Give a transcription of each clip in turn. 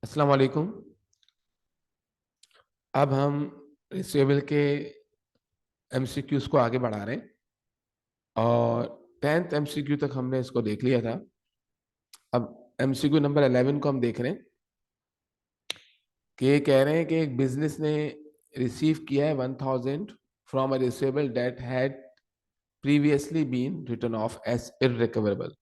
अस्सलाम वालेकुम। अब हम रिसीवेबल के एमसीक्यूज को आगे बढ़ा रहे हैं और 10th एमसीक्यू तक हमने इसको देख लिया था। अब एमसीक्यू नंबर 11 को हम देख रहे हैं कि ये कह रहे हैं कि एक बिजनेस ने रिसीव किया है 1000 from a receivable that had previously been written off as irrecoverable.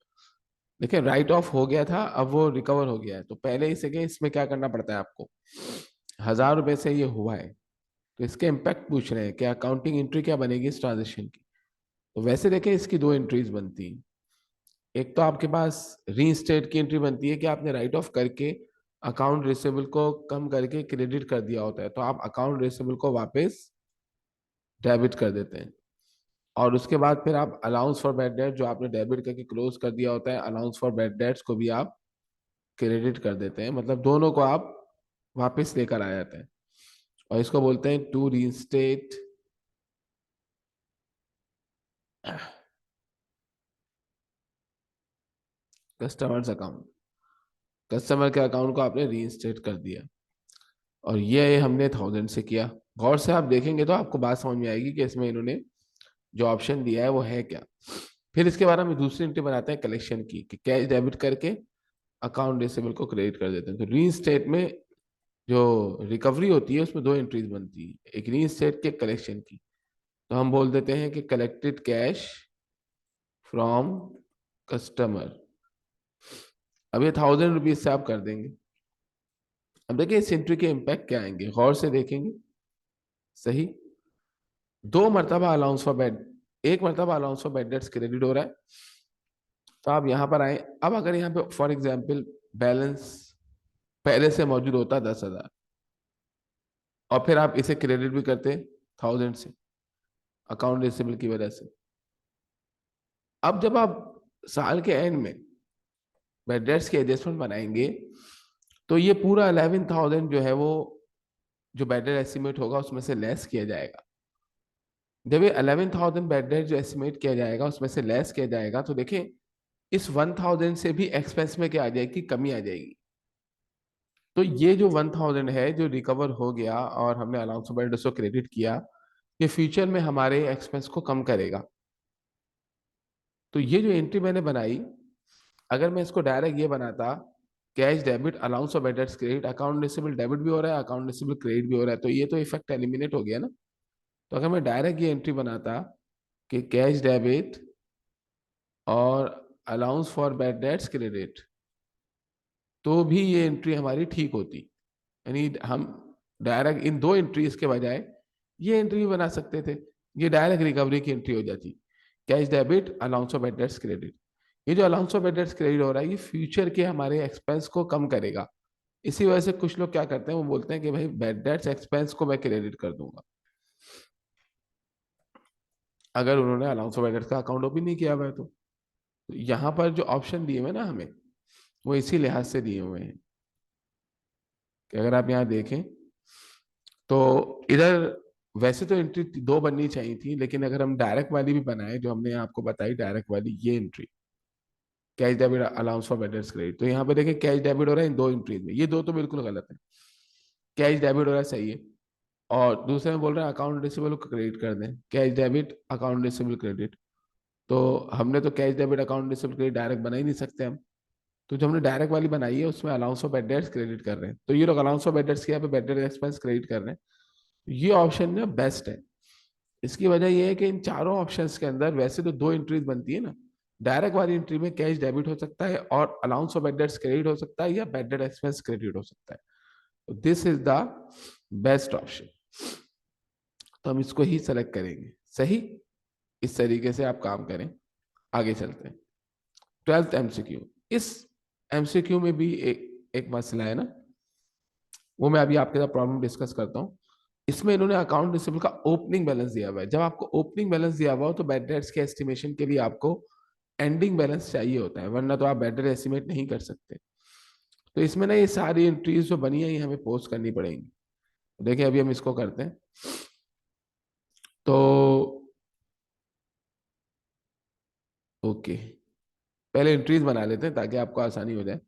देखिए, राइट ऑफ हो गया था, अब वो रिकवर हो गया है, तो पहले इसे के इसमें क्या करना पड़ता है आपको। 1000 रुपए से ये हुआ है, तो इसके इम्पैक्ट पूछ रहे हैं कि अकाउंटिंग एंट्री क्या बनेगी इस ट्रांजेक्शन की। तो वैसे देखें, इसकी दो एंट्रीज बनती हैं। एक तो आपके पास रीइंस्टेट की एंट्री बनती है कि आपने राइट ऑफ करके अकाउंट रिसेबल को कम करके क्रेडिट कर दिया होता है, तो आप अकाउंट रिसेबल को वापस डेबिट कर देते हैं। और उसके बाद फिर आप अलाउंस फॉर बैड डेट जो आपने डेबिट करके क्लोज कर दिया होता है, अलाउंस फॉर बैड डेट्स को भी आप क्रेडिट कर देते हैं, मतलब दोनों को आप वापस लेकर आ जाते हैं। और इसको बोलते हैं to reinstate customers account. Customer के अकाउंट को आपने रीइंस्टेट कर दिया, और ये हमने 1000 से किया। गौर से आप देखेंगे तो आपको बात समझ में आएगी कि इसमें इन्होंने जो ऑप्शन दिया है वो है क्या। फिर इसके बाद हम दूसरी एंट्री बनाते हैं कलेक्शन की, कि कैश डेबिट करके अकाउंट रिसीवेबल को क्रेडिट कर देते हैं। तो रीइंस्टेट में जो रिकवरी होती है उसमें दो एंट्रीज बनती है, एक रीइंस्टेट के कलेक्शन की। तो हम बोल देते हैं कि कलेक्टेड कैश फ्रॉम कस्टमर। अब ये 1000 रुपीज से आप कर देंगे। अब देखिए इस एंट्री के इम्पैक्ट क्या आएंगे, गौर से देखेंगे। सही, दो मरतबा अलाउंस फॉर बेड, एक मरतबा allowance for bad debts credit हो रहा है। तो आप यहां पर आए, अब अगर यहाँ पे फॉर एग्जाम्पल बैलेंस पहले से मौजूद होता 10,000 और फिर आप इसे क्रेडिट भी करते 1000 से अकाउंट रिसीवेबल की वजह से। अब जब आप साल के एंड में बेड डेट्स की एडजस्टमेंट बनाएंगे, तो ये पूरा 11,000 जो है वो जो बेड डेट एस्टिमेट होगा उसमें से लेस किया जाएगा। जब ये 11,000 बेड डेट जो एस्टिमेट किया जाएगा उसमें से लेस किया जाएगा, तो देखें इस 1000 से भी एक्सपेंस में क्या आ जाएगी, कमी आ जाएगी। तो ये जो 1000 है जो रिकवर हो गया और हमने अलाउंस ऑफ बेड को क्रेडिट किया, ये फ्यूचर में हमारे एक्सपेंस को कम करेगा। तो ये जो एंट्री मैंने बनाई, अगर मैं इसको डायरेक्ट ये बनाता cash debit allowance of bad debts credit, account receivable debit भी हो रहा है, अकाउंट रिसीवेबल क्रेडिट भी हो रहा है, तो ये तो इफेक्ट एलिमिनेट हो गया ना। तो अगर मैं डायरेक्ट ये एंट्री बनाता कि कैश डेबिट और allowance for bad dates credit, तो भी ये एंट्री हमारी ठीक होती। यानी हम डायरेक्ट इन दो एंट्रीज के बजाय ये एंट्री भी बना सकते थे, ये डायरेक्ट रिकवरी की एंट्री हो जाती, cash debit allowance of bad debts credit. ये जो allowance of bad debts credit हो रहा है ये फ्यूचर के हमारे एक्सपेंस को कम करेगा। इसी वजह से कुछ लोग क्या करते हैं, वो बोलते हैं कि भाई बैड डेट्स एक्सपेंस को मैं क्रेडिट कर दूंगा, अगर उन्होंने अलाउंस ऑफ बैड डेट्स का अकाउंट ओपन नहीं किया हुआ है तो। यहाँ पर जो ऑप्शन दिए हुए ना हमें, वो इसी लिहाज से दिए हुए हैं कि अगर आप यहाँ देखें तो इधर वैसे तो एंट्री दो बननी चाहिए थी, लेकिन अगर हम डायरेक्ट वाली भी बनाए जो हमने आपको बताई डायरेक्ट वाली ये entry cash debit allowance for bad debts credit, तो यहाँ पे देखें कैश डेबिट हो रहा है इन दो एंट्रीज में, ये दो तो बिल्कुल गलत है। कैश डेबिट हो रहा है सही है, और दूसरे में बोल रहे हैं अकाउंट रिसीवेबल को क्रेडिट कर दें, cash debit account receivable credit. तो हमने तो cash debit account receivable credit direct बना ही नहीं सकते हम। तो जो हमने डायरेक्ट वाली बनाई है उसमें allowance of bad debts credit कर रहे हैं, तो ये लोग अलाउंस ऑफ बैड डेट्स के यहाँ पे बैड डेट एक्सपेंस क्रेडिट कर रहे हैं। ये ऑप्शन ना बेस्ट है। इसकी वजह यह है कि इन चारों ऑप्शंस के अंदर वैसे तो दो एंट्रीज बनती है ना, डायरेक्ट वाली एंट्री में कैश डेबिट हो सकता है और allowance of bad debts credit हो सकता है या बैड डेट एक्सपेंस क्रेडिट हो सकता है। तो this is the best option, तो हम इसको ही सेलेक्ट करेंगे। सही, इस तरीके से आप काम करें। आगे चलते हैं 12th एमसीक्यू। इस एमसीक्यू में भी एक मसला है ना, वो मैं अभी आपके साथ प्रॉब्लम डिस्कस करता हूँ। इसमें इन्होंने अकाउंट रिसीवेबल का ओपनिंग बैलेंस दिया हुआ है। जब आपको ओपनिंग बैलेंस दिया हुआ हो तो बैड डेट्स के एस्टिमेशन के लिए आपको एंडिंग बैलेंस चाहिए होता है, वरना तो आप बैड डेट एस्टिमेट नहीं कर सकते। तो इसमें ना ये सारी एंट्रीज जो बनी है ये हमें पोस्ट करनी पड़ेंगी। देखिए अभी हम इसको करते हैं। तो ओके, पहले एंट्रीज बना लेते हैं ताकि आपको आसानी हो जाए।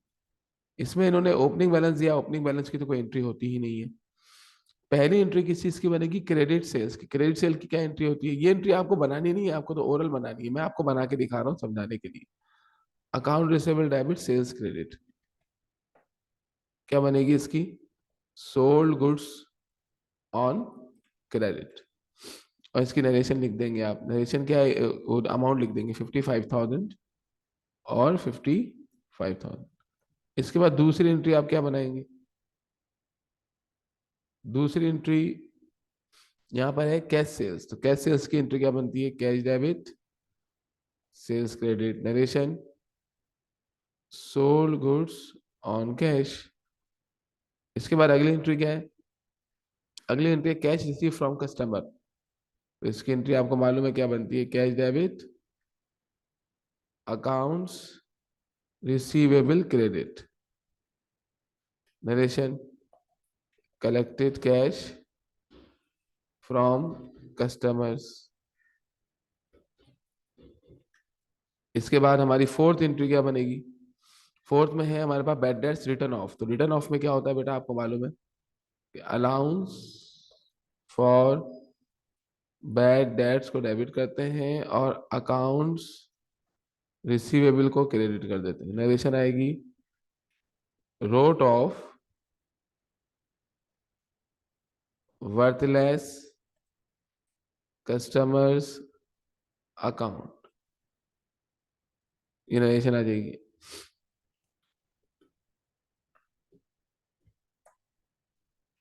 इसमें इन्होंने ओपनिंग बैलेंस दिया, ओपनिंग बैलेंस की तो कोई एंट्री होती ही नहीं है। पहली एंट्री किस चीज की बनेगी? क्रेडिट सेल्स की। क्रेडिट सेल की क्या एंट्री होती है? ये एंट्री आपको बनानी नहीं है, आपको तो ओरल बनानी है, मैं आपको बना के दिखा रहा हूँ समझाने के लिए। Account receivable debit sales credit क्या बनेगी इसकी? Sold goods on credit. और इसकी नरेशन लिख देंगे आप। नरेशन क्या है? अमाउंट लिख देंगे 55,000 और 55,000। इसके बाद दूसरी एंट्री आप क्या बनाएंगे? दूसरी एंट्री यहाँ पर है कैश सेल्स। तो कैश सेल्स की एंट्री क्या बनती है? Cash debit sales credit narration sold goods on cash. इसके बाद अगली एंट्री क्या है? अगली एंट्री है कैश रिसीव फ्रॉम कस्टमर। तो इसकी एंट्री आपको मालूम है क्या बनती है? Cash debit accounts receivable credit narration collected cash from customers. इसके बाद हमारी फोर्थ एंट्री क्या बनेगी? फोर्थ में है हमारे पास बैड डेट्स रिटर्न ऑफ। तो रिटर्न ऑफ में क्या होता है बेटा, आपको मालूम है? अलाउंस फॉर बैड डेट्स को डेबिट करते हैं और अकाउंट्स रिसीवेबल को क्रेडिट कर देते हैं। नरेशन आएगी wrote off worthless customers account. ये नरेशन आ जाएगी।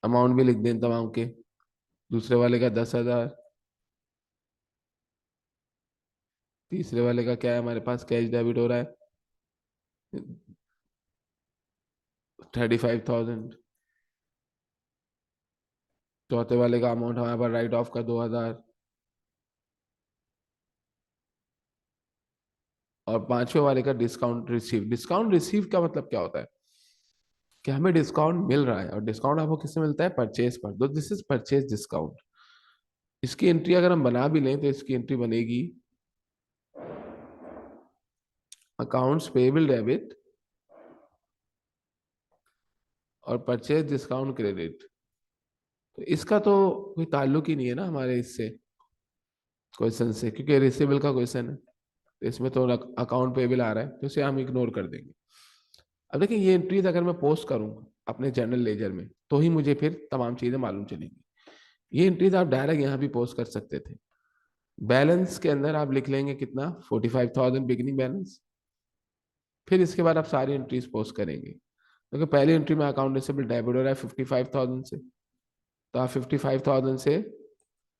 अमाउंट भी लिख दें तमाम के। दूसरे वाले का 10,000, तीसरे वाले का क्या है हमारे पास? कैश डेबिट हो रहा है 35,000, चौथे वाले का अमाउंट हमारे पास राइट ऑफ का 2,000, और पांचवे वाले का डिस्काउंट रिसीव। डिस्काउंट रिसीव का मतलब क्या होता है? कि हमें डिस्काउंट मिल रहा है, और डिस्काउंट आपको किससे मिलता है? परचेज पर। तो दिस इज परचेज डिस्काउंट। इसकी एंट्री अगर हम बना भी लें तो इसकी एंट्री बनेगी अकाउंट्स पेएबल डेबिट और परचेज डिस्काउंट क्रेडिट। तो इसका तो कोई ताल्लुक ही नहीं है ना हमारे इससे क्वेश्चन से, क्योंकि रिसीवेबल का क्वेश्चन है। तो इसमें तो अकाउंट पेएबल आ रहा है, तो इसे हम इग्नोर कर देंगे। अब देखिए, ये एंट्रीज अगर मैं पोस्ट करूँ अपने जनरल लेजर में तो ही मुझे फिर तमाम चीजें मालूम चलेंगी। ये एंट्रीज आप डायरेक्ट यहाँ भी पोस्ट कर सकते थे। बैलेंस के अंदर आप लिख लेंगे कितना? 45,000 बिगिनिंग बैलेंस। फिर इसके बाद आप सारी एंट्रीज पोस्ट करेंगे। क्योंकि पहली एंट्री में अकाउंट रिसीवेबल डेबिट हो रहा है 55,000 से, तो आप 55,000 से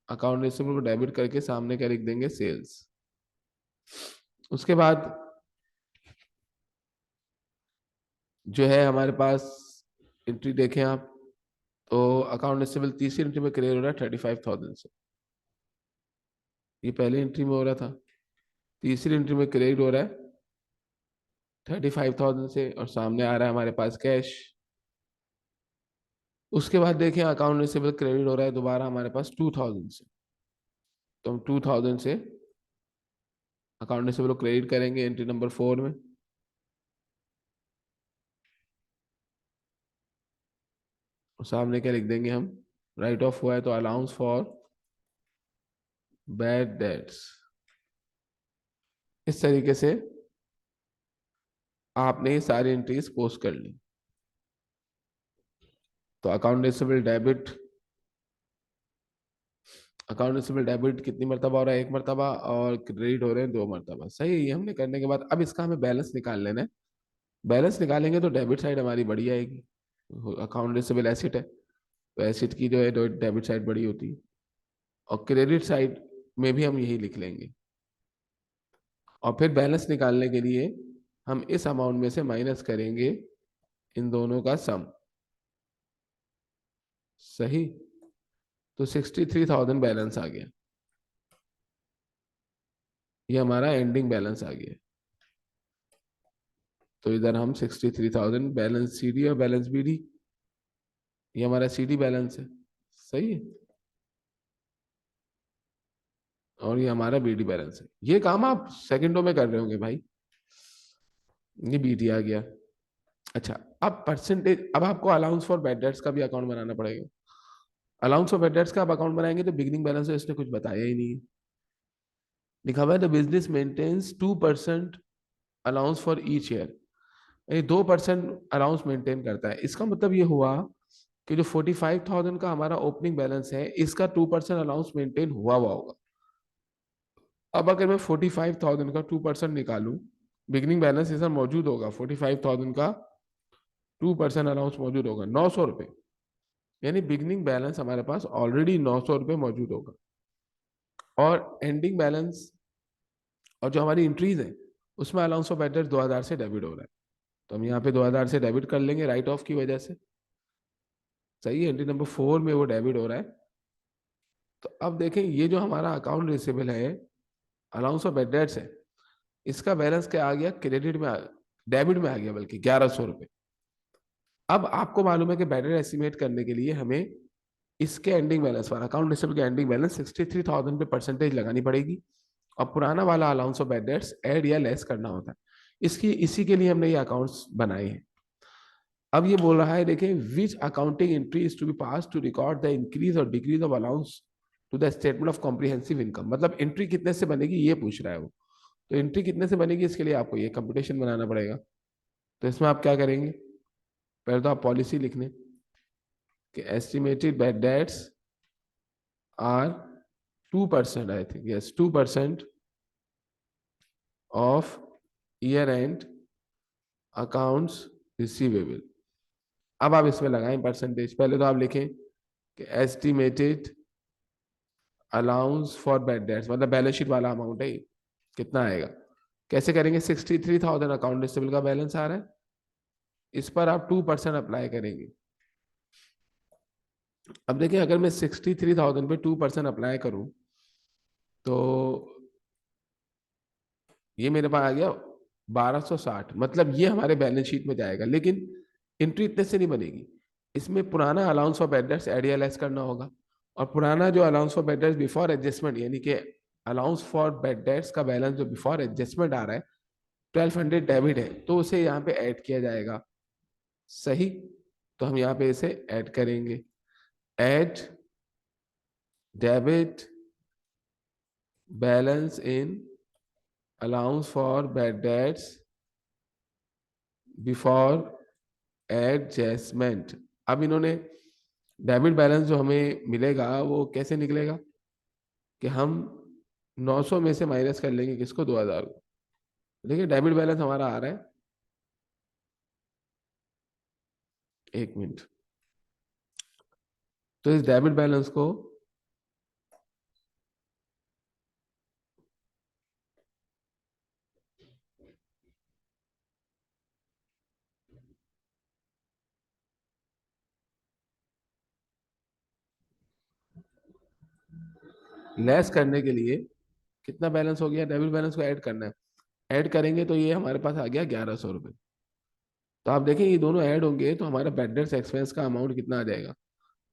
अकाउंट रिसीवेबल को डेबिट करके सामने क्या लिख देंगे? सेल्स। उसके बाद जो है हमारे पास एंट्री देखें आप, तो अकाउंट रिसीवेबल तीसरी एंट्री में क्लियर हो रहा है 35,000 से। ये पहली एंट्री में हो रहा था, तीसरी एंट्री में क्रेडिट हो रहा है 35,000 से, और सामने आ रहा है हमारे पास कैश। उसके बाद देखें अकाउंट रिसीवेबल क्रेडिट हो रहा है दोबारा हमारे पास 2,000 से। तो हम 2,000 से अकाउंट रिसीवेबल को क्रेडिट करेंगे एंट्री नंबर 4 में। और सामने क्या लिख देंगे हम? राइट ऑफ हुआ है तो अलाउंस फॉर बैड डेट्स। इस तरीके से आपने ये सारी एंट्रीज पोस्ट कर ली। तो अकाउंट रिसीवेबल डेबिट कितनी मरतबा हो रहा है? एक मरतबा। और क्रेडिट हो रहे हैं 2 मरतबा। सही है। ये हमने करने के बाद अब इसका हमें बैलेंस निकाल लेना है। बैलेंस निकालेंगे तो डेबिट साइड हमारी बड़ी आएगी। अकाउंट रिसीवेबल एसिड है, तो एसिड की जो है डेबिट साइड बड़ी होती है। और क्रेडिट साइड में भी हम यही लिख लेंगे। और फिर बैलेंस निकालने के लिए हम इस अमाउंट में से माइनस करेंगे इन दोनों का सम। सही। तो 63,000 बैलेंस आ गया। ये हमारा एंडिंग बैलेंस आ गया। तो इधर हम 63,000 बैलेंस सीडी और बैलेंस बीडी, ये हमारा सीडी बैलेंस है। सही है। और ये हमारा बीडी बैलेंस है। ये काम आप सेकंडों में कर रहे होंगे भाई। ये बीडी आ गया। अच्छा, अब परसेंटेज, अब आपको अलाउंस फॉर बैड डेट्स का भी अकाउंट बनाना पड़ेगा। अलाउंस फॉर बैड डेट्स का आप अकाउंट बनाएंगे तो बिगिनिंग बैलेंस है, इसने कुछ बताया ही नहीं है। लिखा हुआ है the business maintains 2% allowance for each year, यानी 2% अलाउंस मेंटेन करता है। इसका मतलब ये हुआ कि जो 45,000 का हमारा ओपनिंग बैलेंस है, इसका 2% अलाउंस मेंटेन हुआ हुआ होगा। अब अगर मैं 45,000 का 2% निकालूं, बिगिनिंग बैलेंस इसमें मौजूद होगा, 45,000 का 2% अलाउंस मौजूद होगा 900 रुपये, यानी बिगिनिंग बैलेंस हमारे पास ऑलरेडी 900 रुपये मौजूद होगा। और एंडिंग बैलेंस और जो हमारी इंट्रीज है उसमें अलाउंस ऑफ बैड 2,000 से डेबिट हो रहा है, तो हम यहाँ पे 2,000 से डेबिट कर लेंगे राइट ऑफ की वजह से। सही है, एंट्री नंबर 4 में वो डेबिट हो रहा है। तो अब देखें ये जो हमारा अकाउंट रिसीवेबल है, अलाउंस ऑफ बैड डेट्स है, इसका बैलेंस क्या आ गया, क्रेडिट में डेबिट में आ गया, बल्कि 1,100 रुपये। अब आपको मालूम है कि बैड डेट एस्टिमेट करने के लिए हमें इसके एंडिंग बैलेंस पर, अकाउंट रिसीवेबल के एंडिंग बैलेंस 63,000 पे परसेंटेज लगानी पड़ेगी, और पुराना वाला allowance of bad debts add या लेस करना होता है। इसकी इसी के लिए हमने ये अकाउंट्स बनाए हैं। अब ये बोल रहा है, देखें, which accounting entry is to be pass to record the increase और decrease of allowance to the statement of comprehensive income, मतलब एंट्री कितने से बनेगी ये पूछ रहा है वो। तो एंट्री कितने से बनेगी, इसके लिए आपको ये कंप्यूटेशन बनाना पड़ेगा। तो इसमें आप क्या करेंगे, पहले तो आप पॉलिसी लिख लें कि estimated bad debts are 2%, I think yes 2% of year end accounts receivable. अब आप इसमें लगाएं परसेंटेज, पहले तो आप लिखें कि estimated allowance for bad dates, मतलब बैलेंस शीट वाला अमाउंट है, कितना आएगा। कैसे करेंगे, 63,000 अकाउंट रिसीवेबल का बैलेंस आ रहा है, इस पर आप 2% अप्लाई करेंगे। अब देखिए, अगर मैं 63,000 पे 2% अप्लाई करूं तो ये मेरे पास आ गया 1,260, मतलब ये हमारे बैलेंस शीट में जाएगा, लेकिन एंट्री इतने से नहीं बनेगी। इसमें पुराना allowance for bad debts add या लेस करना होगा, और पुराना जो allowance for bad debts before adjustment, यानी कि अलाउंस फॉर बैड डेट्स का बैलेंस जो बिफोर एडजस्टमेंट आ रहा है 1,200 डेबिट है, तो उसे यहाँ पे ऐड किया जाएगा। सही, तो हम यहाँ पे इसे ऐड करेंगे, add debit balance in allowance for bad debts before adjustment. अब इन्होंने डेबिट बैलेंस जो हमें मिलेगा वो कैसे निकलेगा कि हम 900 में से माइनस कर लेंगे किसको, 2,000 को। देखिए डेबिट बैलेंस हमारा आ रहा है, एक मिनट, तो इस डेबिट बैलेंस को लेस करने के लिए, कितना बैलेंस हो गया, डेबिट बैलेंस को ऐड करना है, ऐड करेंगे तो ये हमारे पास आ गया 1,100 रुपये। तो आप देखें ये दोनों ऐड होंगे तो हमारा बैड डेट्स एक्सपेंस का अमाउंट कितना आ जाएगा,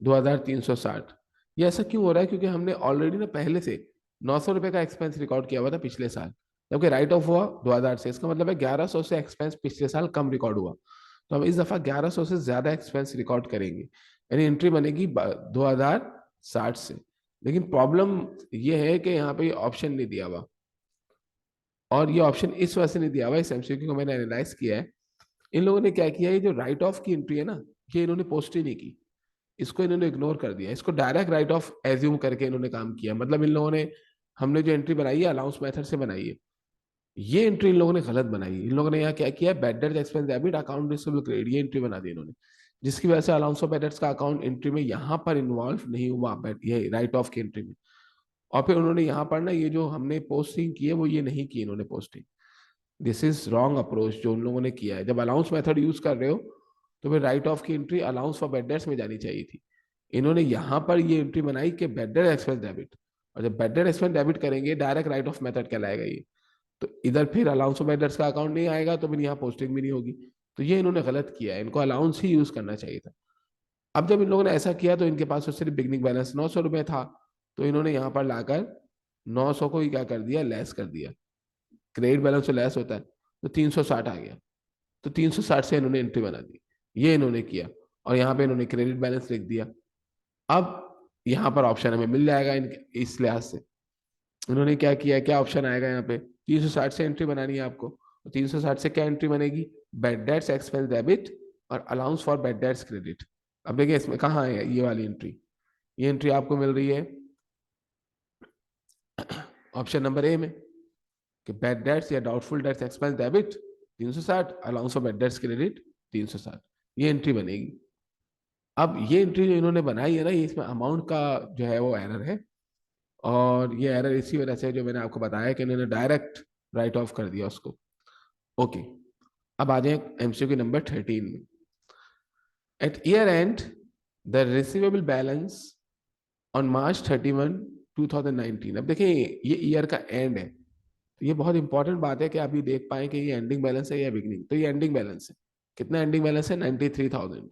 2,360। ये ऐसा क्यों हो रहा है, क्योंकि हमने ऑलरेडी ना पहले से 900 रुपये का एक्सपेंस रिकॉर्ड किया हुआ था पिछले साल, जबकि राइट ऑफ हुआ 2,000 से, इसका मतलब है 1,100 से एक्सपेंस पिछले साल कम रिकॉर्ड हुआ। तो हम इस दफा 1,100 से ज्यादा एक्सपेंस रिकॉर्ड करेंगे, यानी एंट्री बनेगी 2,060 से। लेकिन प्रॉब्लम ये है कि यहाँ पे ऑप्शन नहीं दिया हुआ, और ये ऑप्शन इस वजह से नहीं दिया हुआ, इस एमसीक्यू को मैंने एनालाइज किया है। इन लोगों ने क्या किया, ये जो राइट ऑफ की एंट्री है ना, ये इन्होंने पोस्ट ही नहीं की, इसको इन्होंने इग्नोर कर दिया, इसको डायरेक्ट राइट ऑफ एज्यूम करके इन्होंने काम किया। मतलब इन लोगों ने, हमने जो एंट्री बनाई है अलाउंस मेथड से बनाई है, ये एंट्री इन लोगों ने गलत बनाई है। इन लोगों ने यहाँ क्या किया, bad debt expense debit account receivable credit, ये एंट्री बना दी इन्होंने, जिसकी वजह से अलाउंस ऑफ बैड डेट्स का अकाउंट एंट्री में यहाँ पर इन्वॉल्व नहीं हुआ, ये राइट ऑफ की एंट्री में। और फिर उन्होंने यहाँ पर ना ये जो हमने पोस्टिंग की है वो ये नहीं की इन्होंने posting. This is wrong approach जो उन लोगों ने किया है। जब अलाउंस मेथड यूज कर रहे हो तो फिर राइट ऑफ की entry allowance for bad dates में जानी चाहिए थी। इन्होंने यहाँ पर ये एंट्री बनाई कि बैड डेट एक्सपेंस डेबिट, और जब बैड डेट एक्सपेंस डेबिट करेंगे डायरेक्ट राइट ऑफ मेथड कहलाएगा ये, तो इधर फिर अलाउंस ऑफ बैड डेट्स का अकाउंट नहीं आएगा, तो फिर यहाँ पोस्टिंग भी नहीं होगी। तो ये इन्होंने गलत किया है, इनको अलाउंस ही यूज करना चाहिए था। अब जब इन लोगों ने ऐसा किया तो इनके पास तो सिर्फ बिगनिंग बैलेंस 900 रुपये था, तो इन्होंने यहाँ पर लाकर 900 को ही क्या कर दिया, लेस कर दिया। क्रेडिट बैलेंस तो लेस होता है, तो 360 आ गया। तो 360 से इन्होंने एंट्री बना दी, ये इन्होंने किया, और यहाँ पे इन्होंने क्रेडिट बैलेंस लिख दिया। अब यहाँ पर ऑप्शन हमें मिल जाएगा इस लिहाज से। इन्होंने क्या किया, क्या ऑप्शन आएगा यहाँ पे, 360 से एंट्री बनानी है आपको, तो 360 से क्या एंट्री बनेगी, बैड डेट्स एक्सपेंस डेबिट और allowance for bad dates credit. अब देखिए इसमें कहाँ है ये वाली एंट्री, ये एंट्री आपको मिल रही है ऑप्शन नंबर ए में, कि बैड डेट्स या doubtful debts expense debit 360, allowance for bad dates credit 360, ये एंट्री बनेगी। अब ये एंट्री जो इन्होंने बनाई है ना, ये इसमें अमाउंट का जो है वो एरर है, और ये एरर इसी वजह से जो मैंने आपको बताया कि इन्होंने डायरेक्ट राइट ऑफ कर दिया उसको। ओके, अब आ जाए एमसीक्यू नंबर 13 में। At year end the receivable balance on March 31 2019। अब देखिए ये ईयर का एंड है, तो ये बहुत इंपॉर्टेंट बात है कि आप ये देख पाए कि ये एंडिंग बैलेंस है या बिगनिंग। तो ये एंडिंग बैलेंस है, कितना एंडिंग बैलेंस है, 93,000।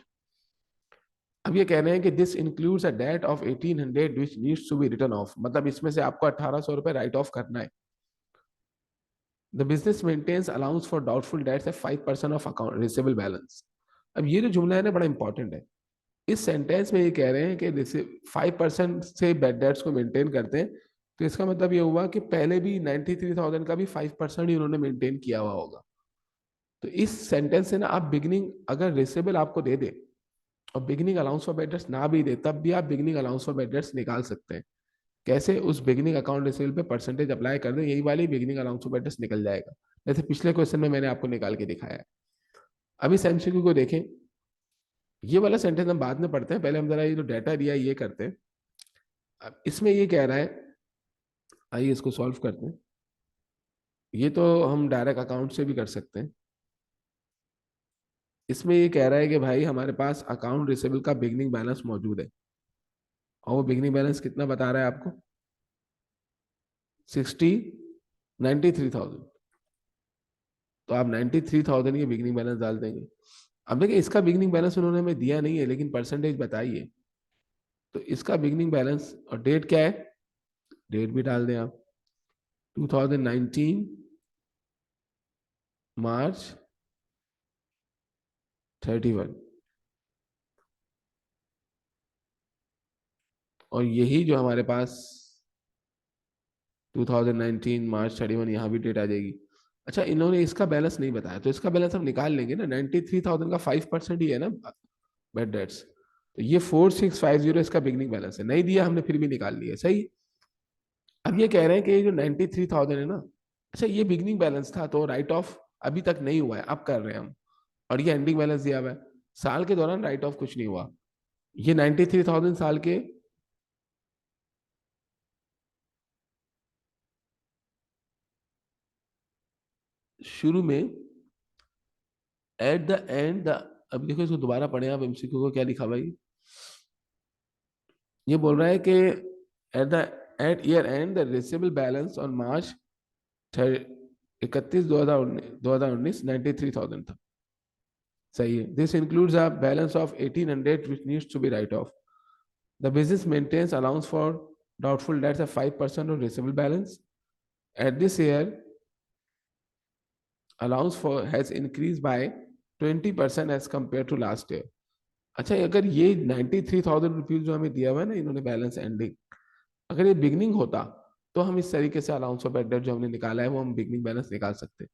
अब ये कह रहे हैं कि this includes a debt of 1800 which needs to be written off, मतलब इसमें से आपको 1800 रुपए राइट ऑफ करना है। The business maintains allowance for doubtful debts at 5% of account receivable balance. अब ये जो जुमला है ना बड़ा इंपॉर्टेंट है, इस सेंटेंस में ये कह रहे हैं कि 5% से बैड डेट्स को मेंटेन करते हैं, तो इसका मतलब ये हुआ कि पहले भी 93,000 का भी 5% ही उन्होंने मेंटेन किया हुआ होगा। तो इस सेंटेंस से ना आप बिगनिंग अगर रिसेबल आपको दे दे और beginning allowance for bad dates ना भी दे, तब भी आप beginning allowance for bad dates निकाल सकते हैं। कैसे, उस बिगनिंग अकाउंट रिसीवेबल पे परसेंटेज अप्लाई कर दें, यही वाली beginning allowance for bad dates निकल जाएगा, जैसे पिछले क्वेश्चन में मैंने आपको निकाल के दिखाया है। अभी इस एमसीक्यू को देखें, ये वाला सेंटेंस हम बाद में पढ़ते हैं, पहले हम जरा ये जो डाटा दिया है ये करते हैं। अब इसमें ये कह रहा है, आइए इसको सॉल्व करते हैं। ये तो हम डायरेक्ट अकाउंट से भी कर सकते हैं। इसमें ये कह रहा है कि भाई हमारे पास अकाउंट रिसेबल का बिगनिंग बैलेंस मौजूद है, और वो बिगनिंग बैलेंस कितना बता रहा है आपको, 93,000। तो आप 93,000 ये बिगनिंग बैलेंस डाल देंगे। अब देखिए इसका बिगनिंग बैलेंस उन्होंने हमें दिया नहीं है, लेकिन परसेंटेज बताइए। तो इसका बिगनिंग बैलेंस और डेट क्या है, डेट भी डाल दें आप, 2019 मार्च 31। और यही जो हमारे पास 2019 मार्च 31, यहाँ भी डेट आ जाएगी। अच्छा, इन्होंने इसका बैलेंस नहीं बताया, तो इसका बैलेंस हम निकाल लेंगे ना, 93,000 का 5% ही है ना बैड डेट्स, तो ये 4650 इसका बिगनिंग बैलेंस है, नहीं दिया हमने फिर भी निकाल लिया, सही। अब ये कह रहे हैं कि ये जो 93,000 है ना, अच्छा ये बिगनिंग बैलेंस था, तो राइट ऑफ अभी तक नहीं हुआ है, अब कर रहे हैं हम, और ये एंडिंग बैलेंस दिया हुआ है, साल के दौरान राइट ऑफ कुछ नहीं हुआ। ये 93,000 साल के शुरू में, एट द एंड द, अब देखो इसको दोबारा पढ़े आप एमसीक्यू को, क्या लिखा भाई, ये बोल रहा है कि at year end the receivable balance on March 31 2019 93,000 था, सही है। This includes a balance of 1800 which needs to be write off. The business maintains allowance for doubtful debts at 5% of receivable balance. At this year, allowance for has increased by 20% as compared to last year. अच्छा, अगर ये 93,000 rupees जो हमें दिया हुआ है ना इन्होंने बैलेंस एंडिंग, अगर ये बिगनिंग होता तो हम इस तरीके से अलाउंस ऑफ बैड डेट जो हमने निकाला है वो हम बिगनिंग बैलेंस निकाल सकते हैं।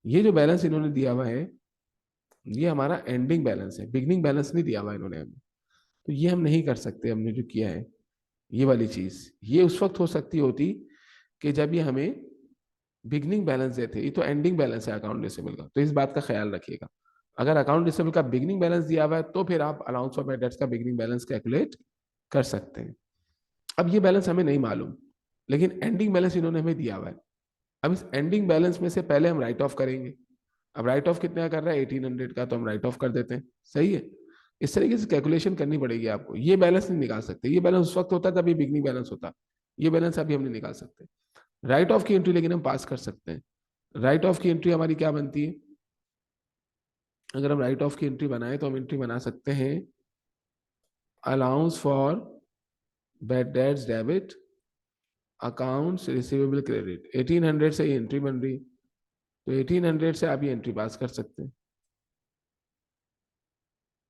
ये जो बैलेंस इन्होंने दिया हुआ है ये हमारा एंडिंग बैलेंस है, बिगनिंग बैलेंस नहीं दिया हुआ इन्होंने हमें, तो ये हम नहीं कर सकते हमने जो किया है। ये वाली चीज ये उस वक्त हो सकती होती कि जब ये हमें बिगनिंग बैलेंस देते, ये तो एंडिंग बैलेंस है अकाउंट रिसीवेबल का, तो इस बात का ख्याल रखिएगा। अगर अकाउंट रिसीवेबल का बिगनिंग बैलेंस दिया हुआ है तो फिर आप अलाउंस ऑफ बैड डेट्स का बिगनिंग बैलेंस कैलकुलेट कर सकते हैं। अब ये बैलेंस हमें नहीं मालूम, लेकिन एंडिंग बैलेंस इन्होंने हमें दिया हुआ है। अब इस एंडिंग बैलेंस में से पहले हम राइट ऑफ करेंगे। अब राइट ऑफ कितना कर रहा है, 1800 का, तो हम राइट ऑफ कर देते हैं, सही है। इस तरीके से कैलकुलेशन करनी पड़ेगी आपको, ये बैलेंस नहीं निकाल सकते, ये बैलेंस उस वक्त होता तभी बिगनिंग बैलेंस होता, ये बैलेंस अभी हम नहीं निकाल सकते। राइट ऑफ की एंट्री लेकिन हम पास कर सकते हैं। राइट ऑफ की एंट्री हमारी क्या बनती है, अगर हम राइट ऑफ की एंट्री बनाए तो हम एंट्री बना सकते हैं allowance for bad dates debit accounts receivable credit, 1800 से ये एंट्री बन रही, तो 1800 से आप ये एंट्री पास कर सकते हैं।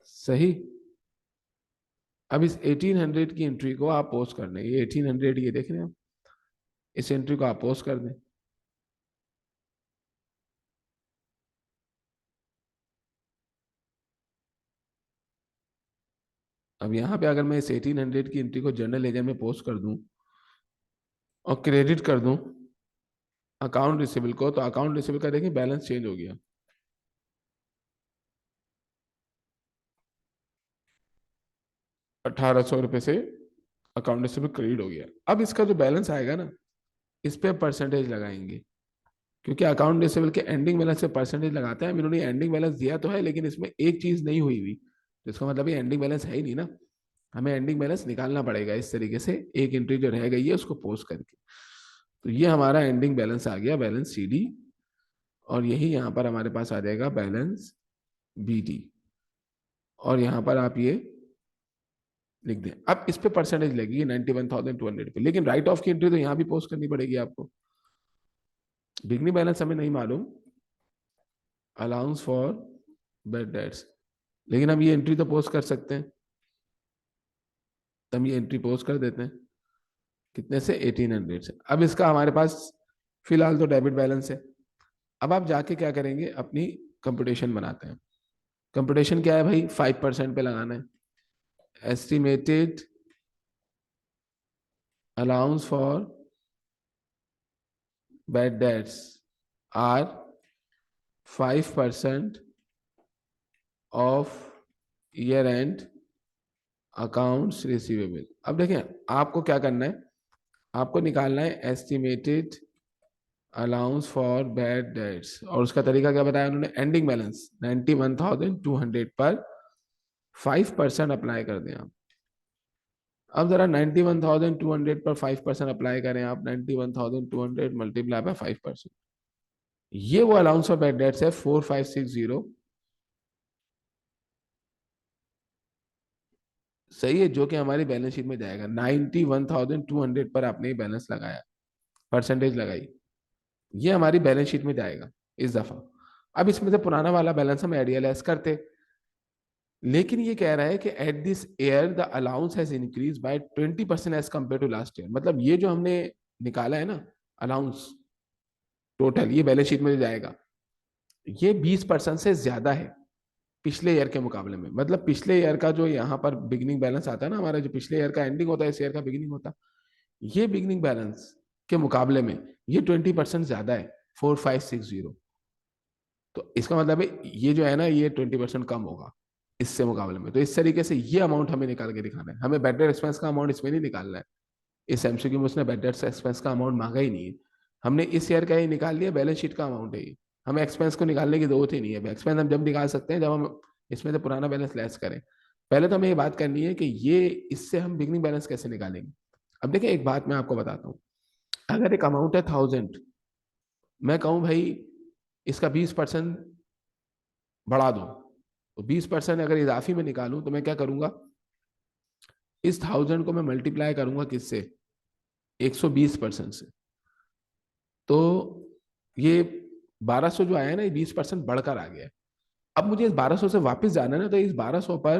सही। अब इस 1800 की एंट्री को आप पोस्ट कर दें, ये 1800 ये देख रहे हैं आप, इस एंट्री को आप पोस्ट कर दें। अब यहाँ पे अगर मैं इस 1800 की एंट्री को जर्नल लेजर में पोस्ट कर दूं और क्रेडिट कर दूं अकाउंट रिसीवेबल को, तो अकाउंट रिसीवेबल का देखिए बैलेंस चेंज हो गया, 1800 रुपये से अकाउंट रिसीवेबल क्रेडिट हो गया। अब इसका जो बैलेंस आएगा ना, इस पे परसेंटेज लगाएंगे, क्योंकि अकाउंट रिसीवेबल के एंडिंग बैलेंस से परसेंटेज लगाते हैं। इन्होंने एंडिंग बैलेंस दिया तो है, लेकिन इसमें एक चीज नहीं हुई हुई, तो इसका मतलब ये एंडिंग बैलेंस है ही नहीं ना। हमें एंडिंग बैलेंस निकालना पड़ेगा इस तरीके से, एक एंट्री जो रह गई है उसको पोस्ट करके। तो ये हमारा एंडिंग बैलेंस आ गया, बैलेंस सी डी, और यही यहाँ पर हमारे पास आ जाएगा बैलेंस बी डी। और यहाँ पर आप ये लिख दें। अब इस पे परसेंटेज लगेगी 91,200 पे, लेकिन राइट ऑफ की एंट्री तो यहाँ भी पोस्ट करनी पड़ेगी आपको। बिगनिंग बैलेंस हमें नहीं मालूम, अलाउंस फॉर बैड डेट्स, लेकिन हम ये एंट्री तो पोस्ट कर सकते हैं। तो हम ये एंट्री पोस्ट कर देते हैं, कितने से, 1800 से। अब इसका हमारे पास फिलहाल तो डेबिट बैलेंस है। अब आप जाके क्या करेंगे, अपनी कंप्यूटेशन बनाते हैं। कंप्यूटेशन क्या है भाई, 5% पे लगाना है। Estimated allowance for bad debts are 5% of year end accounts receivable. अब देखें, आपको क्या करना है, आपको निकालना है estimated allowance for bad debts, और उसका तरीका क्या बताया उन्होंने, एंडिंग बैलेंस 91,200 पर 5% अप्लाई कर दें आप। अब जरा 91,200 पर 5% अप्लाई करें आप, 91,200 मल्टीप्लाई बाय 5%, ये वो अलाउंस फॉर बैड डेट्स है 4560। सही है, जो कि हमारी बैलेंस शीट में जाएगा। 91,200 पर आपने बैलेंस लगाया, परसेंटेज लगाई, ये हमारी बैलेंस शीट में जाएगा इस दफा। अब इसमें से पुराना वाला बैलेंस हम एडीएलएस करते, लेकिन ये कह रहा है कि at this year the allowance has increase by 20% as compare to last year. मतलब ये जो हमने निकाला है ना अलाउंस, टोटल ये बैलेंस शीट में जाएगा, ये 20% से ज्यादा है पिछले ईयर के मुकाबले में। मतलब पिछले ईयर का जो यहाँ पर बिगिनिंग बैलेंस आता है ना हमारा, जो पिछले ईयर का एंडिंग होता है इस ईयर का बिगिनिंग होता है, ये बिगिनिंग बैलेंस के मुकाबले में ये 20% ज्यादा है, 4560। तो इसका मतलब है ये जो है ना, ये 20% कम होगा इससे मुकाबले में। तो इस तरीके से ये अमाउंट हमें निकाल के दिखाना है। हमें बैड डेट एक्सपेंस का अमाउंट इसमें नहीं निकालना है, इस एमसीक्यू में उसने बैड डेट एक्सपेंस का अमाउंट मांगा ही नहीं है। हमने इस ईयर का ही निकाल लिया, बैलेंस शीट का अमाउंट है ये। हमें एक्सपेंस को निकालने की जरूरत ही नहीं है। एक्सपेंस हम जब निकाल सकते हैं जब हम इसमें से पुराना बैलेंस लेस करें। पहले तो हमें ये बात करनी है कि ये इससे हम बिगनिंग बैलेंस कैसे निकालेंगे। अब देखिए, एक बात मैं आपको बताता हूँ, अगर एक अमाउंट है 1000, मैं कहूँ भाई इसका 20% बढ़ा दो, तो 20% अगर इजाफी में निकालूं तो मैं क्या करूंगा, इस 1000 को मैं मल्टीप्लाई करूंगा किससे, 120% से। तो ये 1200 जो आया है ना, ये 20% बढ़कर आ गया है। अब मुझे इस 1200 से वापस जाना है ना, तो इस 1200 पर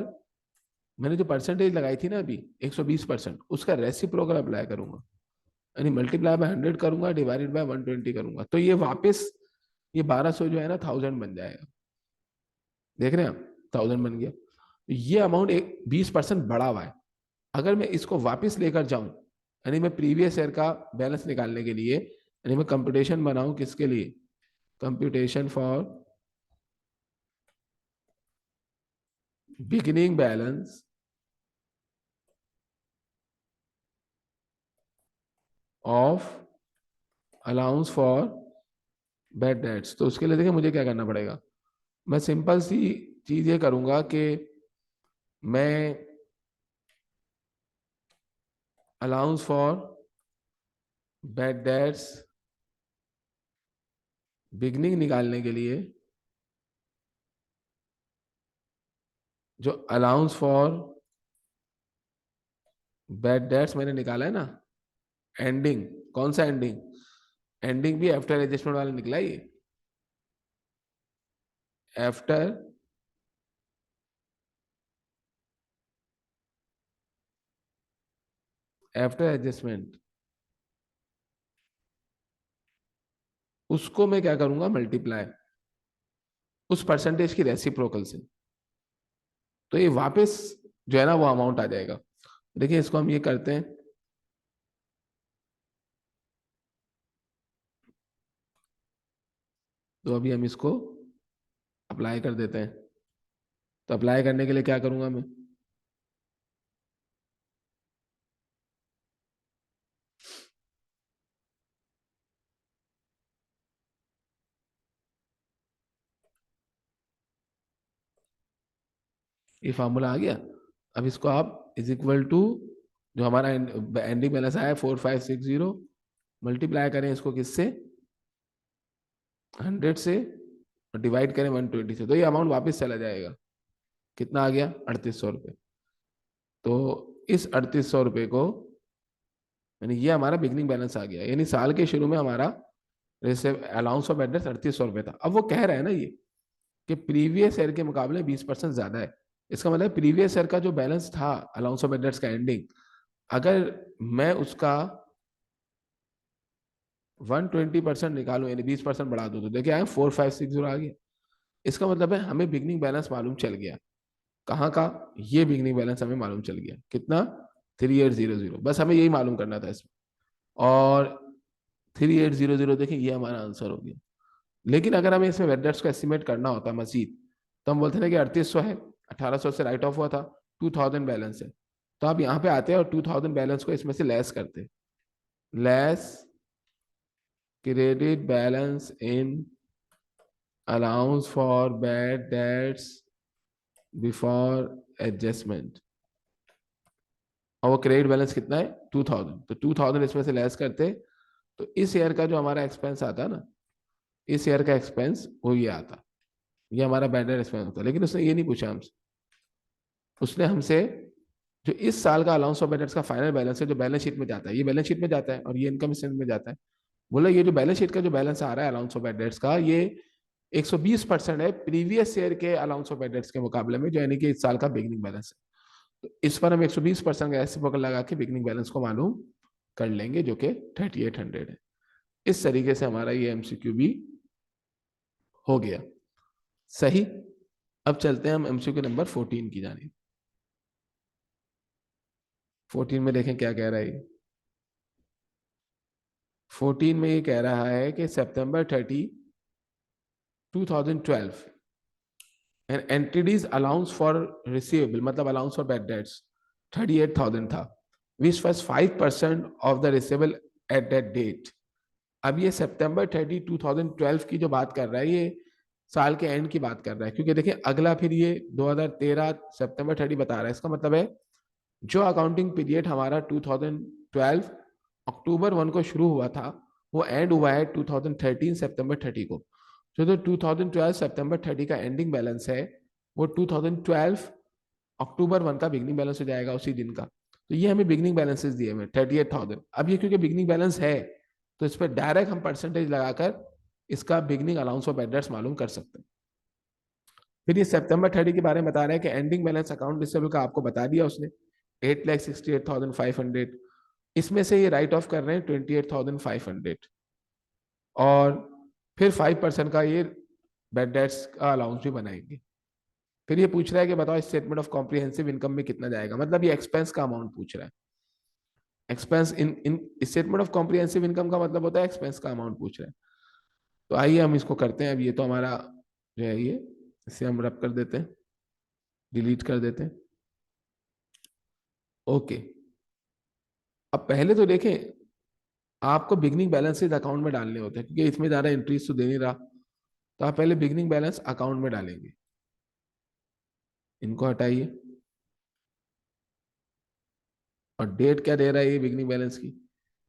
मैंने जो परसेंटेज लगाई थी ना अभी 120%, उसका रेसिप्रोकल अप्लाई करूंगा, यानी मल्टीप्लाई बाय 100 करूंगा, डिवाइडेड बाय 120 करूंगा, तो ये वापस ये 1200 जो है ना 1000 बन जाएगा। देख रहे हैं आप, 1000 बन गया। तो ये अमाउंट एक 20% बढ़ा हुआ है। अगर मैं इसको वापस लेकर जाऊं, यानी मैं प्रीवियस ईयर का बैलेंस निकालने के लिए, यानी मैं कंप्यूटेशन बनाऊं किसके लिए, computation for beginning balance of allowance for bad dates, तो उसके लिए देखिए मुझे क्या करना पड़ेगा। मैं सिंपल सी चीज ये करूंगा कि मैं allowance for bad dates beginning निकालने के लिए, जो अलाउंस फॉर बैड डेट्स मैंने निकाला है ना, एंडिंग, कौन सा एंडिंग, एंडिंग भी आफ्टर एडजस्टमेंट वाला निकला ही, आफ्टर आफ्टर एडजस्टमेंट, उसको मैं क्या करूंगा, मल्टीप्लाई उस परसेंटेज की रेसिप्रोकल से, तो ये वापस जो है ना वो अमाउंट आ जाएगा। देखिए इसको हम ये करते हैं, तो अभी हम इसको अप्लाई कर देते हैं। तो अप्लाई करने के लिए क्या करूंगा मैं, ये फार्मूला आ गया। अब इसको आप इज इक्वल टू जो हमारा एंडिंग बैलेंस आया 4560, मल्टीप्लाई करें इसको किससे, 100 से, और डिवाइड करें 120 से, तो ये अमाउंट वापस चला जाएगा। कितना आ गया, 3800 रुपये। तो इस 3800 रुपये को, यानी ये हमारा बिगनिंग बैलेंस आ गया, यानी साल के शुरू में हमारा रिसिव अलाउंस ऑफ एड्रेस 3800 रुपये था। अब वो कह रहा है ना ये कि प्रीवियस ईयर के मुकाबले 20% ज्यादा है। इसका मतलब प्रीवियस ईयर का जो बैलेंस था अलाउंस ऑफ एड्रेस का एंडिंग, अगर मैं उसका 120% निकालू, यानी 20% बढ़ा दो, तो देखिए आए 4560 आ गया। इसका मतलब है हमें बिगनिंग बैलेंस मालूम चल गया। कहाँ का, ये बिगनिंग बैलेंस हमें मालूम चल गया कितना, 3800। बस हमें यही मालूम करना था इसमें, और 3800 देखिए ये हमारा आंसर हो गया। लेकिन अगर हमें इसमें वेडर्स को एस्टिमेट करना होता मजीद, तो हम बोलते ना कि 3800 है, 1800 से राइट ऑफ हुआ था, 2000 बैलेंस है, तो आप यहाँ पे आते हैं और 2000 बैलेंस को इसमें से लेस करते, less credit balance in allowance for bad debts before adjustment, और वो क्रेडिट बैलेंस कितना है 2000, तो 2000 इसमें से लेस करते, तो इस ईयर का जो हमारा एक्सपेंस आता है ना, इस ईयर का एक्सपेंस वो ये आता, ये हमारा बैड डेट एक्सपेंस होता। लेकिन उसने ये नहीं पूछा हमसे, उसने हमसे जो इस साल का अलाउंस ऑफ बैलेंस का फाइनल बैलेंस है जो बैलेंस शीट में जाता है, ये बैलेंस शीट में जाता है और ये इनकम स्टेटमेंट में जाता है, बोला ये जो बैलेंस शीट का जो बैलेंस आ रहा है अलाउंस ऑफ बैड का, ये 120% है प्रीवियस ईयर के अलाउंस ऑफ बैड के मुकाबले में, जो यानी कि इस साल का बिगनिंग बैलेंस है। तो इस पर हम 120% का ऐसे पकड़ लगा के बिगनिंग बैलेंस को मालूम कर लेंगे, जो कि 3800 है। इस तरीके से हमारा ये एमसीक्यू भी हो गया। सही। अब चलते हैं हम एमसीक्यू नंबर 14 की जानिब। 14 में देखें क्या कह रहा है। 14 में ये कह रहा है कि September 30, 2012 end entities allowance for receivable, मतलब अलाउंस फॉर बैड डेट्स 38,000 था, which was 5% of the receivable at that date. अब ये September 30, 2012 की जो बात कर रहा है, ये साल के एंड की बात कर रहा है, क्योंकि देखिए अगला फिर ये 2013 September 30 बता रहा है। इसका मतलब है जो अकाउंटिंग पीरियड हमारा 2012 अक्टूबर 1 को शुरू हुआ था, वो एंड हुआ है 2013 September 30 को। जो 2012 September 30 का एंडिंग बैलेंस है, वो 2012 अक्टूबर 1 का बिगनिंग बैलेंस हो जाएगा उसी दिन का। तो ये हमें बिगनिंग बैलेंसेस दिए हुए 38,000। अब ये क्योंकि बिगनिंग बैलेंस है, तो इस पर डायरेक्ट हम परसेंटेज लगाकर इसका बिगनिंग अलाउंस ऑफ एड्रेस मालूम कर सकते हैं। फिर ये September 30 के बारे में बता रहे हैं कि एंडिंग बैलेंस अकाउंट रिसीवेबल का आपको बता दिया उसने, 8,68,500। इसमें से ये राइट ऑफ कर रहे हैं 28,500, और फिर 5% का ये बैड डेट्स का अलाउंस भी बनाएंगे। फिर ये पूछ रहा है कि बताओ स्टेटमेंट ऑफ कॉम्प्रिहेंसिव इनकम में कितना जाएगा, मतलब ये एक्सपेंस का अमाउंट पूछ रहा है। Expense in statement of comprehensive income का मतलब होता है एक्सपेंस का अमाउंट पूछ रहा है। तो आइए हम इसको करते हैं। अब ये तो हमारा जो है ये, इसे हम रब कर देते हैं, डिलीट कर देते हैं। ओके, अब पहले तो देखें, आपको बिगनिंग बैलेंसेज अकाउंट में डालने होते हैं, क्योंकि इसमें ज्यादा एंट्रीज तो दे नहीं रहा, तो आप पहले बिगनिंग बैलेंस अकाउंट में डालेंगे। इनको हटाइए, और डेट क्या दे रहा है ये बिगनिंग बैलेंस की,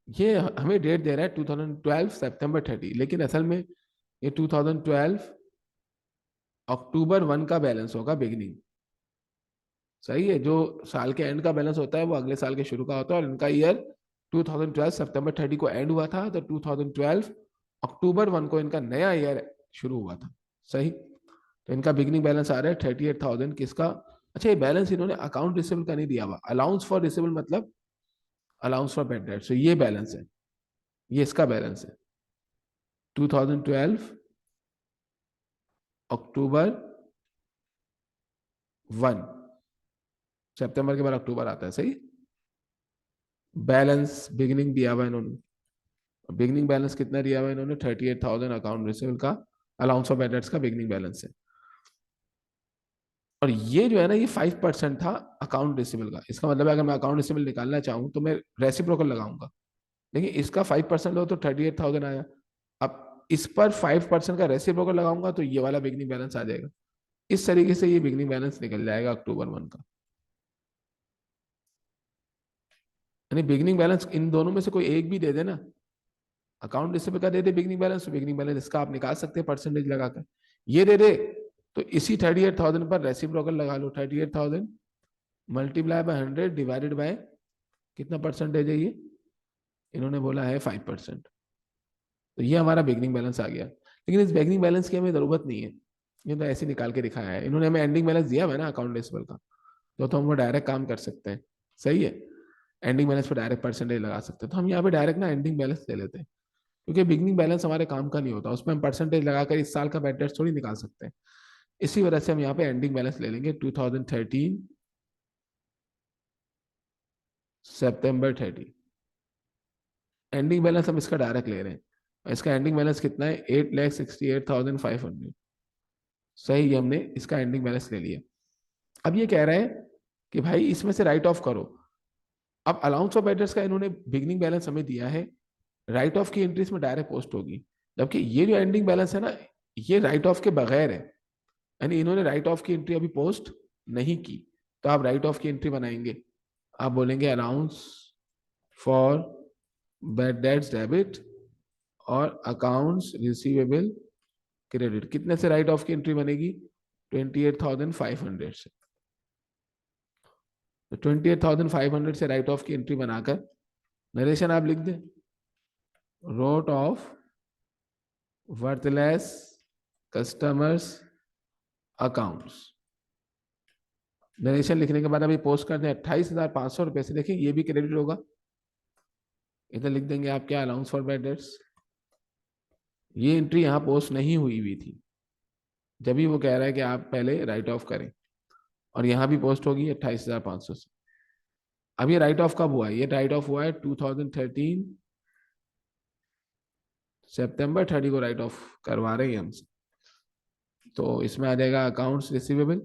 ये हमें डेट दे रहा है 2012 September 30, लेकिन असल में ये 2012 अक्टूबर 1 का बैलेंस होगा बिगनिंग। सही है, जो साल के एंड का बैलेंस होता है वो अगले साल के शुरू का होता है, और इनका ईयर 2012 September 30 को एंड हुआ था, तो 2012 अक्टूबर 1 को इनका नया ईयर शुरू हुआ था। सही, तो इनका बिगनिंग बैलेंस आ रहा है 38,000 किसका। अच्छा, ये बैलेंस इन्होंने अकाउंट रिसीवेबल का नहीं दिया हुआ, अलाउंस फॉर रिसीवेबल मतलब अलाउंस फॉर बैड डेट्स, तो ये बैलेंस है, ये इसका बैलेंस है 2012 अक्टूबर 1, सितंबर के बाद अक्टूबर आता है, सही। बैलेंस बिगिनिंग दिया हुआ इन्होंने, बिगिनिंग बैलेंस कितना दिया हुआ इन्होंने, 38,000 अकाउंट रिसीवेबल का अलाउंस फॉर बैड डेट्स का बिगिनिंग बैलेंस है। और ये जो है ना, ये 5% था अकाउंट रिसीवेबल का। इसका मतलब है अगर मैं अकाउंट रिसीवेबल निकालना चाहूँ तो मैं रेसिप्रोकल लगाऊंगा, लेकिन इसका 5% लो तो 38,000 आया। अब इस पर 5% का रेसिप्रोकल लगाऊंगा तो ये वाला बिगनिंग बैलेंस आ जाएगा। इस तरीके से ये बिगनिंग बैलेंस निकल जाएगा अक्टूबर 1 का। यानी बिगनिंग बैलेंस इन दोनों में से कोई एक भी दे देना, अकाउंट रिसीवेबल का दे दे बिगनिंग बैलेंस, तो बिगनिंग बैलेंस इसका आप निकाल सकते हैं परसेंटेज लगाकर। ये दे दे तो इसी 38,000 पर रेसिप्रोकल लगा लो, 38,000 मल्टीप्लाई बाय 100 डिवाइडेड बाय कितना परसेंटेज है ये, इन्होंने बोला है 5%। तो ये हमारा बिगनिंग बैलेंस आ गया। लेकिन इस बिगनिंग बैलेंस की हमें जरूरत नहीं है, ये तो ऐसे निकाल के दिखाया है इन्होंने, हमें एंडिंग बैलेंस दिया हुआ है ना अकाउंट रिसीवेबल का, तो हम वो डायरेक्ट काम कर सकते हैं, सही है। एंडिंग बैलेंस पर डायरेक्ट परसेंटेज लगा सकते हैं, तो हम यहाँ पे डायरेक्ट ना एंडिंग बैलेंस ले लेते हैं, क्योंकि बिगनिंग बैलेंस हमारे काम का नहीं होता, उसमें हम परसेंटेज लगाकर इस साल का बैड डेट्स थोड़ी निकाल सकते हैं। इसी वजह से हम यहाँ पे एंडिंग बैलेंस ले लेंगे 2013 सितंबर 30। एंडिंग बैलेंस हम इसका डायरेक्ट ले रहे हैं, इसका एंडिंग बैलेंस कितना है, 8,68,500, सही। ये हमने इसका एंडिंग बैलेंस ले लिया। अब ये कह रहे हैं कि भाई इसमें से राइट ऑफ करो। अब अलाउंस ऑफ एड्रेस का इन्होंने बिगनिंग बैलेंस हमें दिया है, राइट ऑफ की एंट्री इसमें डायरेक्ट पोस्ट होगी, जबकि ये जो एंडिंग बैलेंस है ना, ये राइट ऑफ के बगैर है, यानी इन्होंने राइट ऑफ की एंट्री अभी पोस्ट नहीं की। तो आप राइट ऑफ की एंट्री बनाएंगे, आप बोलेंगे allowance for bad dates debit और अकाउंट्स रिसीवेबल क्रेडिट। कितने से राइट ऑफ की एंट्री बनेगी, 28,500 से। तो 28,500 से राइट ऑफ की एंट्री बनाकर नरेशन आप लिख दें, wrote off worthless customers accounts. Narration लिखने के बाद अभी पोस्ट कर दें 28,500 रुपए से, देखिए ये भी क्रेडिट होगा। इधर लिख देंगे आप क्या, अलाउंस फॉर बैड डेट्स। ये एंट्री यहाँ पोस्ट नहीं हुई थी, जब भी वो कह रहा है कि आप पहले राइट ऑफ करें, और यहाँ भी पोस्ट होगी 28,500 से। अब ये राइट ऑफ कब हुआ है, ये राइट ऑफ हुआ है 2013 सितंबर 30 को राइट ऑफ करवा रहे हैं हमसे। तो इसमें आ जाएगा अकाउंट्स रिसीवेबल,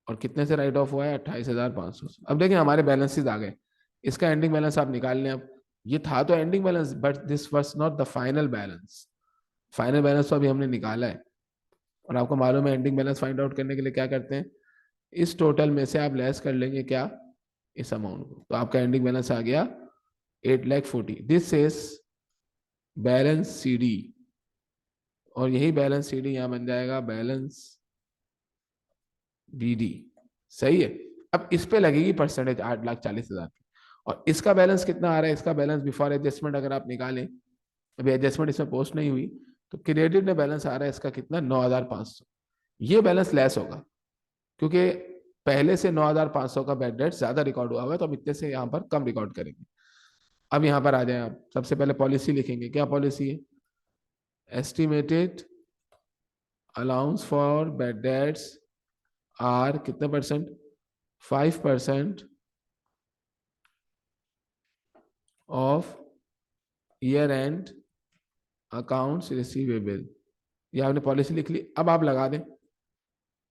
और कितने से राइट ऑफ हुआ है, 28,500 से। अब देखिए हमारे बैलेंसेस आ गए, इसका एंडिंग बैलेंस आप निकाल लें। अब ये था तो ending balance, but this was not the final balance. Final balance तो अभी हमने निकाला है, और आपको मालूम है एंडिंग बैलेंस फाइंड आउट करने के लिए क्या करते हैं, इस टोटल में से आप लेस कर लेंगे क्या, इस अमाउंट को, तो आपका एंडिंग बैलेंस आ गया 8,40,000। This is balance C D, और यही बैलेंस सी डी यहाँ बन जाएगा बैलेंस बी डी, सही है। अब इस पे लगेगी परसेंटेज 8,40,000 की, और इसका बैलेंस कितना आ रहा है, इसका बैलेंस बिफोर एडजस्टमेंट अगर आप निकालें, अभी एडजस्टमेंट इसमें पोस्ट नहीं हुई, तो क्रेडिट में बैलेंस आ रहा है इसका कितना, 9,500। ये बैलेंस लेस होगा, क्योंकि पहले से 9,500 का बैड डेट ज्यादा रिकॉर्ड हुआ हुआ है, तो हम इतने से यहाँ पर कम रिकॉर्ड करेंगे। अब यहाँ पर आ जाए आप, सबसे पहले पॉलिसी लिखेंगे, क्या पॉलिसी है, estimated allowance for bad debts are कितने percent, 5% of year end accounts receivable. ये आपने पॉलिसी लिख ली। अब आप लगा दें,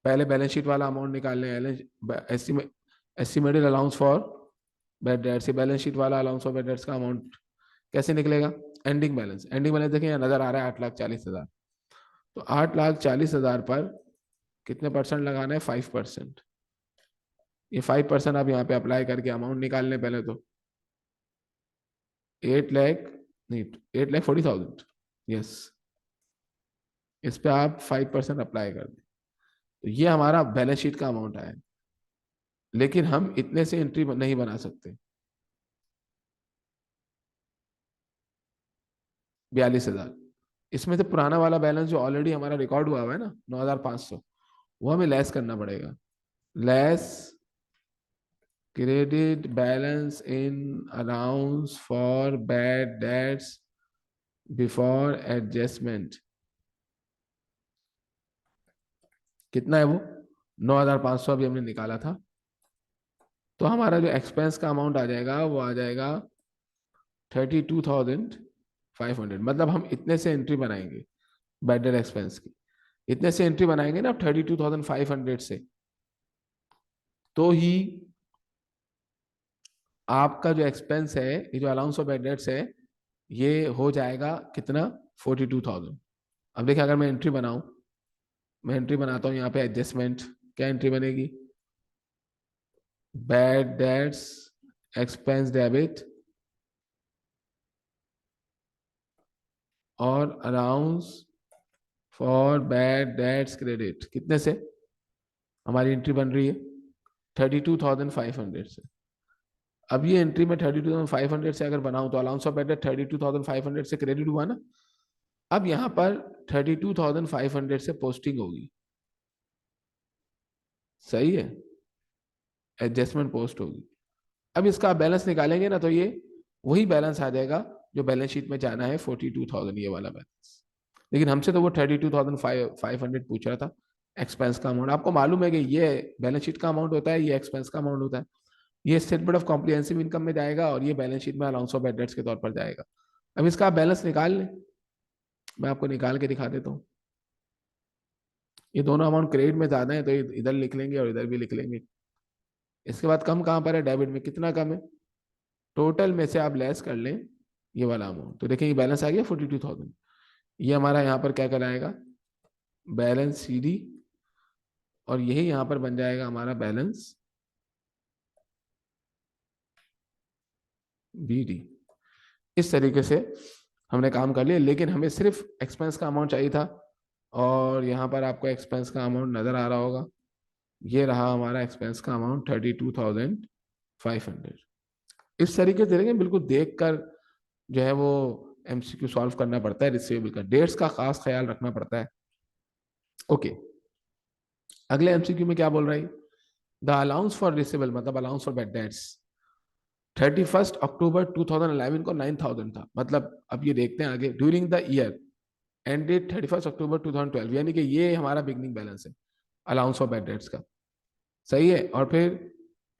पहले बैलेंस शीट वाला अमाउंट निकाल लें, estimated allowance for bad dates, balance sheet वाला अलाउंस फॉर बैड डेट्स का अमाउंट कैसे निकलेगा, एंडिंग बैलेंस। एंडिंग बैलेंस देखिए नजर आ रहा है 8,40,000, तो 8,40,000 पर कितने परसेंट लगाना है, 5%। ये 5% आप यहाँ पे अप्लाई करके अमाउंट निकाल लें पहले तो, 8 लाख नहीं, 8,40,000, यस। इस पे आप 5% अप्लाई कर दें, तो ये हमारा बैलेंस शीट का अमाउंट आया। लेकिन हम इतने से एंट्री नहीं बना सकते, 42,000। इसमें से पुराना वाला बैलेंस जो ऑलरेडी हमारा रिकॉर्ड हुआ है ना 9,500, वो हमें लेस करना पड़ेगा, less credit balance in allowance for bad debts before adjustment, कितना है वो? 9,500 अभी हमने निकाला था। तो हमारा जो एक्सपेंस का अमाउंट आ जाएगा वो आ जाएगा 32,500। मतलब हम इतने से एंट्री बनाएंगे बैड डेट एक्सपेंस की, इतने से एंट्री बनाएंगे ना 32,500 से, तो ही आपका जो एक्सपेंस है, ये जो अलाउंस ऑफ बैड डेट्स है, ये हो जाएगा कितना? 42,000। अब देखिए, अगर मैं एंट्री बनाऊं, मैं एंट्री बनाता हूं यहाँ पे एडजस्टमेंट, क्या एंट्री बनेगी? बैड डेट्स एक्सपेंस डेबिट और allowance for bad dates credit, कितने से हमारी एंट्री बन रही है? 32,500 से। अब ये एंट्री में 32,500 से अगर बनाऊं तो अलाउंस ऑफ बैड डेट 32,500 से क्रेडिट हुआ ना। अब यहां पर 32,500 से पोस्टिंग होगी, सही है, एडजस्टमेंट पोस्ट होगी। अब इसका आप बैलेंस निकालेंगे ना, तो ये वही बैलेंस आ जाएगा जो बैलेंस शीट में जाना है, 42,000, ये वाला बैलेंस। लेकिन हमसे तो वो 32,500 पूछ रहा था एक्सपेंस का अमाउंट। आपको मालूम है कि ये बैलेंस शीट का अमाउंट होता है, ये एक्सपेंस का अमाउंट होता है। ये स्टेटमेंट ऑफ कॉम्प्रिहेंसिव इनकम में जाएगा और ये बैलेंस शीट में अलाउंस ऑफ बैड डेट्स के तौर पर जाएगा। अब इसका आप बैलेंस निकाल लें, मैं आपको निकाल के दिखा देता हूँ। ये दोनों अमाउंट क्रेडिट में ज्यादा है तो इधर लिख लेंगे और इधर भी लिख लेंगे। इसके बाद कम कहाँ पर है? डेबिट में। कितना कम है? टोटल में से आप लेस कर लें ये वाला अमाउंट, तो देखिए ये बैलेंस आ गया 42,000। ये हमारा यहाँ पर क्या कहलाएगा? बैलेंस सी डी, और यही यहाँ पर बन जाएगा हमारा बैलेंस बी डी। इस तरीके से हमने काम कर लिया, लेकिन हमें सिर्फ एक्सपेंस का अमाउंट चाहिए था। और यहाँ पर आपको एक्सपेंस का अमाउंट नजर आ रहा होगा, ये रहा हमारा एक्सपेंस का अमाउंट 32,500। इस तरीके से देखेंगे, बिल्कुल देख कर जो है वो एमसीक्यू सॉल्व करना पड़ता है। रिसीवेबल का डेट्स का खास ख्याल रखना पड़ता है। ओके, अगले एमसीक्यू में क्या बोल रहा है? द अलाउंस फॉर रिसीवेबल, मतलब अलाउंस फॉर बैड डेट्स, 31 अक्टूबर 2011 को 9,000 था। मतलब अब ये देखते हैं आगे, ड्यूरिंग द ईयर एंडेड 31 अक्टूबर 2012, यानी कि ये हमारा बिगनिंग बैलेंस है अलाउंस फॉर बैड डेट्स का, सही है। और फिर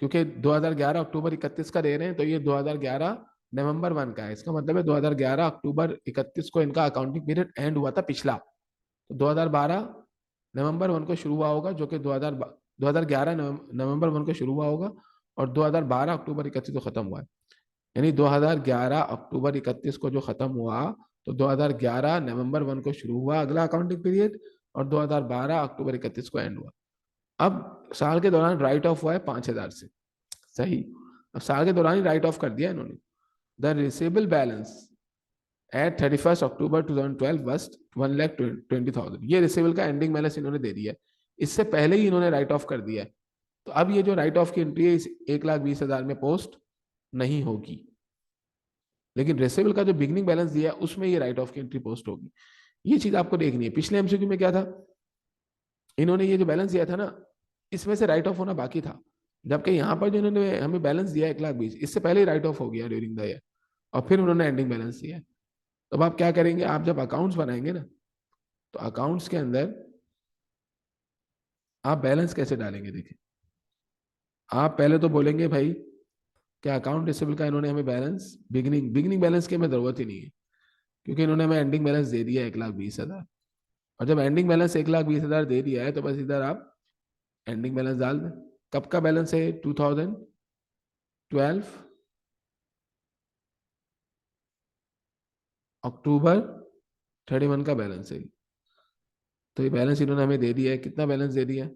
क्योंकि 2011 अक्टूबर 31 का दे रहे हैं, तो ये 2011 नवंबर 1 का है। इसका मतलब है 2011 अक्टूबर 31 को इनका अकाउंटिंग पीरियड एंड हुआ था पिछला। तो 2012 नवंबर 1 को शुरू हुआ होगा, जो कि 2011 नवंबर 1 को शुरू हुआ होगा, और 2012 अक्टूबर 31 को खत्म हुआ है। यानी 2011 अक्टूबर 31 को जो खत्म हुआ, तो 2011 नवंबर 1 को शुरू हुआ अगला अकाउंटिंग पीरियड, और 2012 अक्टूबर 31 को एंड हुआ। अब साल के दौरान राइट ऑफ हुआ है 5,000 से, सही। अब साल के दौरान ही राइट ऑफ कर दिया इन्होंने। द रिसेबल बैलेंस एट 31 अक्टूबर 2012 बस 1,20,000, ये रिसेबल का एंडिंग बैलेंस इन्होंने दे दिया है। इससे पहले ही इन्होंने राइट ऑफ कर दिया है। तो अब ये जो राइट ऑफ की एंट्री है इस 1,20,000 में पोस्ट नहीं होगी, लेकिन रिसेबल का जो बिगनिंग बैलेंस दिया है उसमें ये राइट ऑफ की एंट्री पोस्ट होगी। ये चीज आपको देखनी है। पिछले एमसीक्यू में क्या था, इन्होंने ये जो बैलेंस दिया था ना, इसमें से राइट ऑफ होना बाकी था, जबकि यहाँ पर जो इन्होंने हमें बैलेंस दिया 1,20,000, इससे पहले ही राइट ऑफ हो गया ड्यूरिंग द ईयर, और फिर उन्होंने एंडिंग बैलेंस दिया है। तो अब आप क्या करेंगे, आप जब अकाउंट्स बनाएंगे ना, तो अकाउंट्स के अंदर आप बैलेंस कैसे डालेंगे? देखिए, आप पहले तो बोलेंगे भाई क्या अकाउंट रिसेबल का इन्होंने हमें बैलेंस, बिगनिंग बिगनिंग बैलेंस की हमें जरूरत ही नहीं है, क्योंकि इन्होंने हमें एंडिंग बैलेंस दे दिया 1,20,000। और जब एंडिंग बैलेंस 1,20,000 दे दिया है, तो बस इधर आप एंडिंग बैलेंस डाल दें। कब का बैलेंस है? 2012 अक्टूबर 31 का बैलेंस है। तो ये बैलेंस इन्होंने हमें दे दिया है। कितना बैलेंस दे दिया?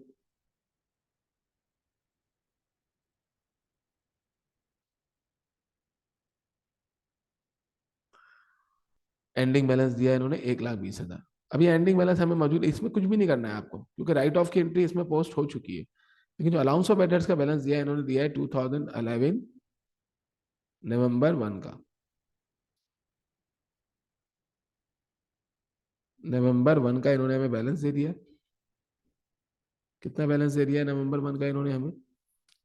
एंडिंग बैलेंस दिया है इन्होंने 1,20,000। अब ये एंडिंग बैलेंस हमें मौजूद, इसमें कुछ भी नहीं करना है आपको, क्योंकि राइट ऑफ की एंट्री इसमें पोस्ट हो चुकी है। लेकिन जो अलाउंस ऑफ एडर्स का बैलेंस दिया है, इन्होंने दिया है 2011 नवंबर 1 का, नवंबर 1 का इन्होंने हमें बैलेंस दे दिया। कितना बैलेंस दे दिया है नवंबर 1 का इन्होंने हमें?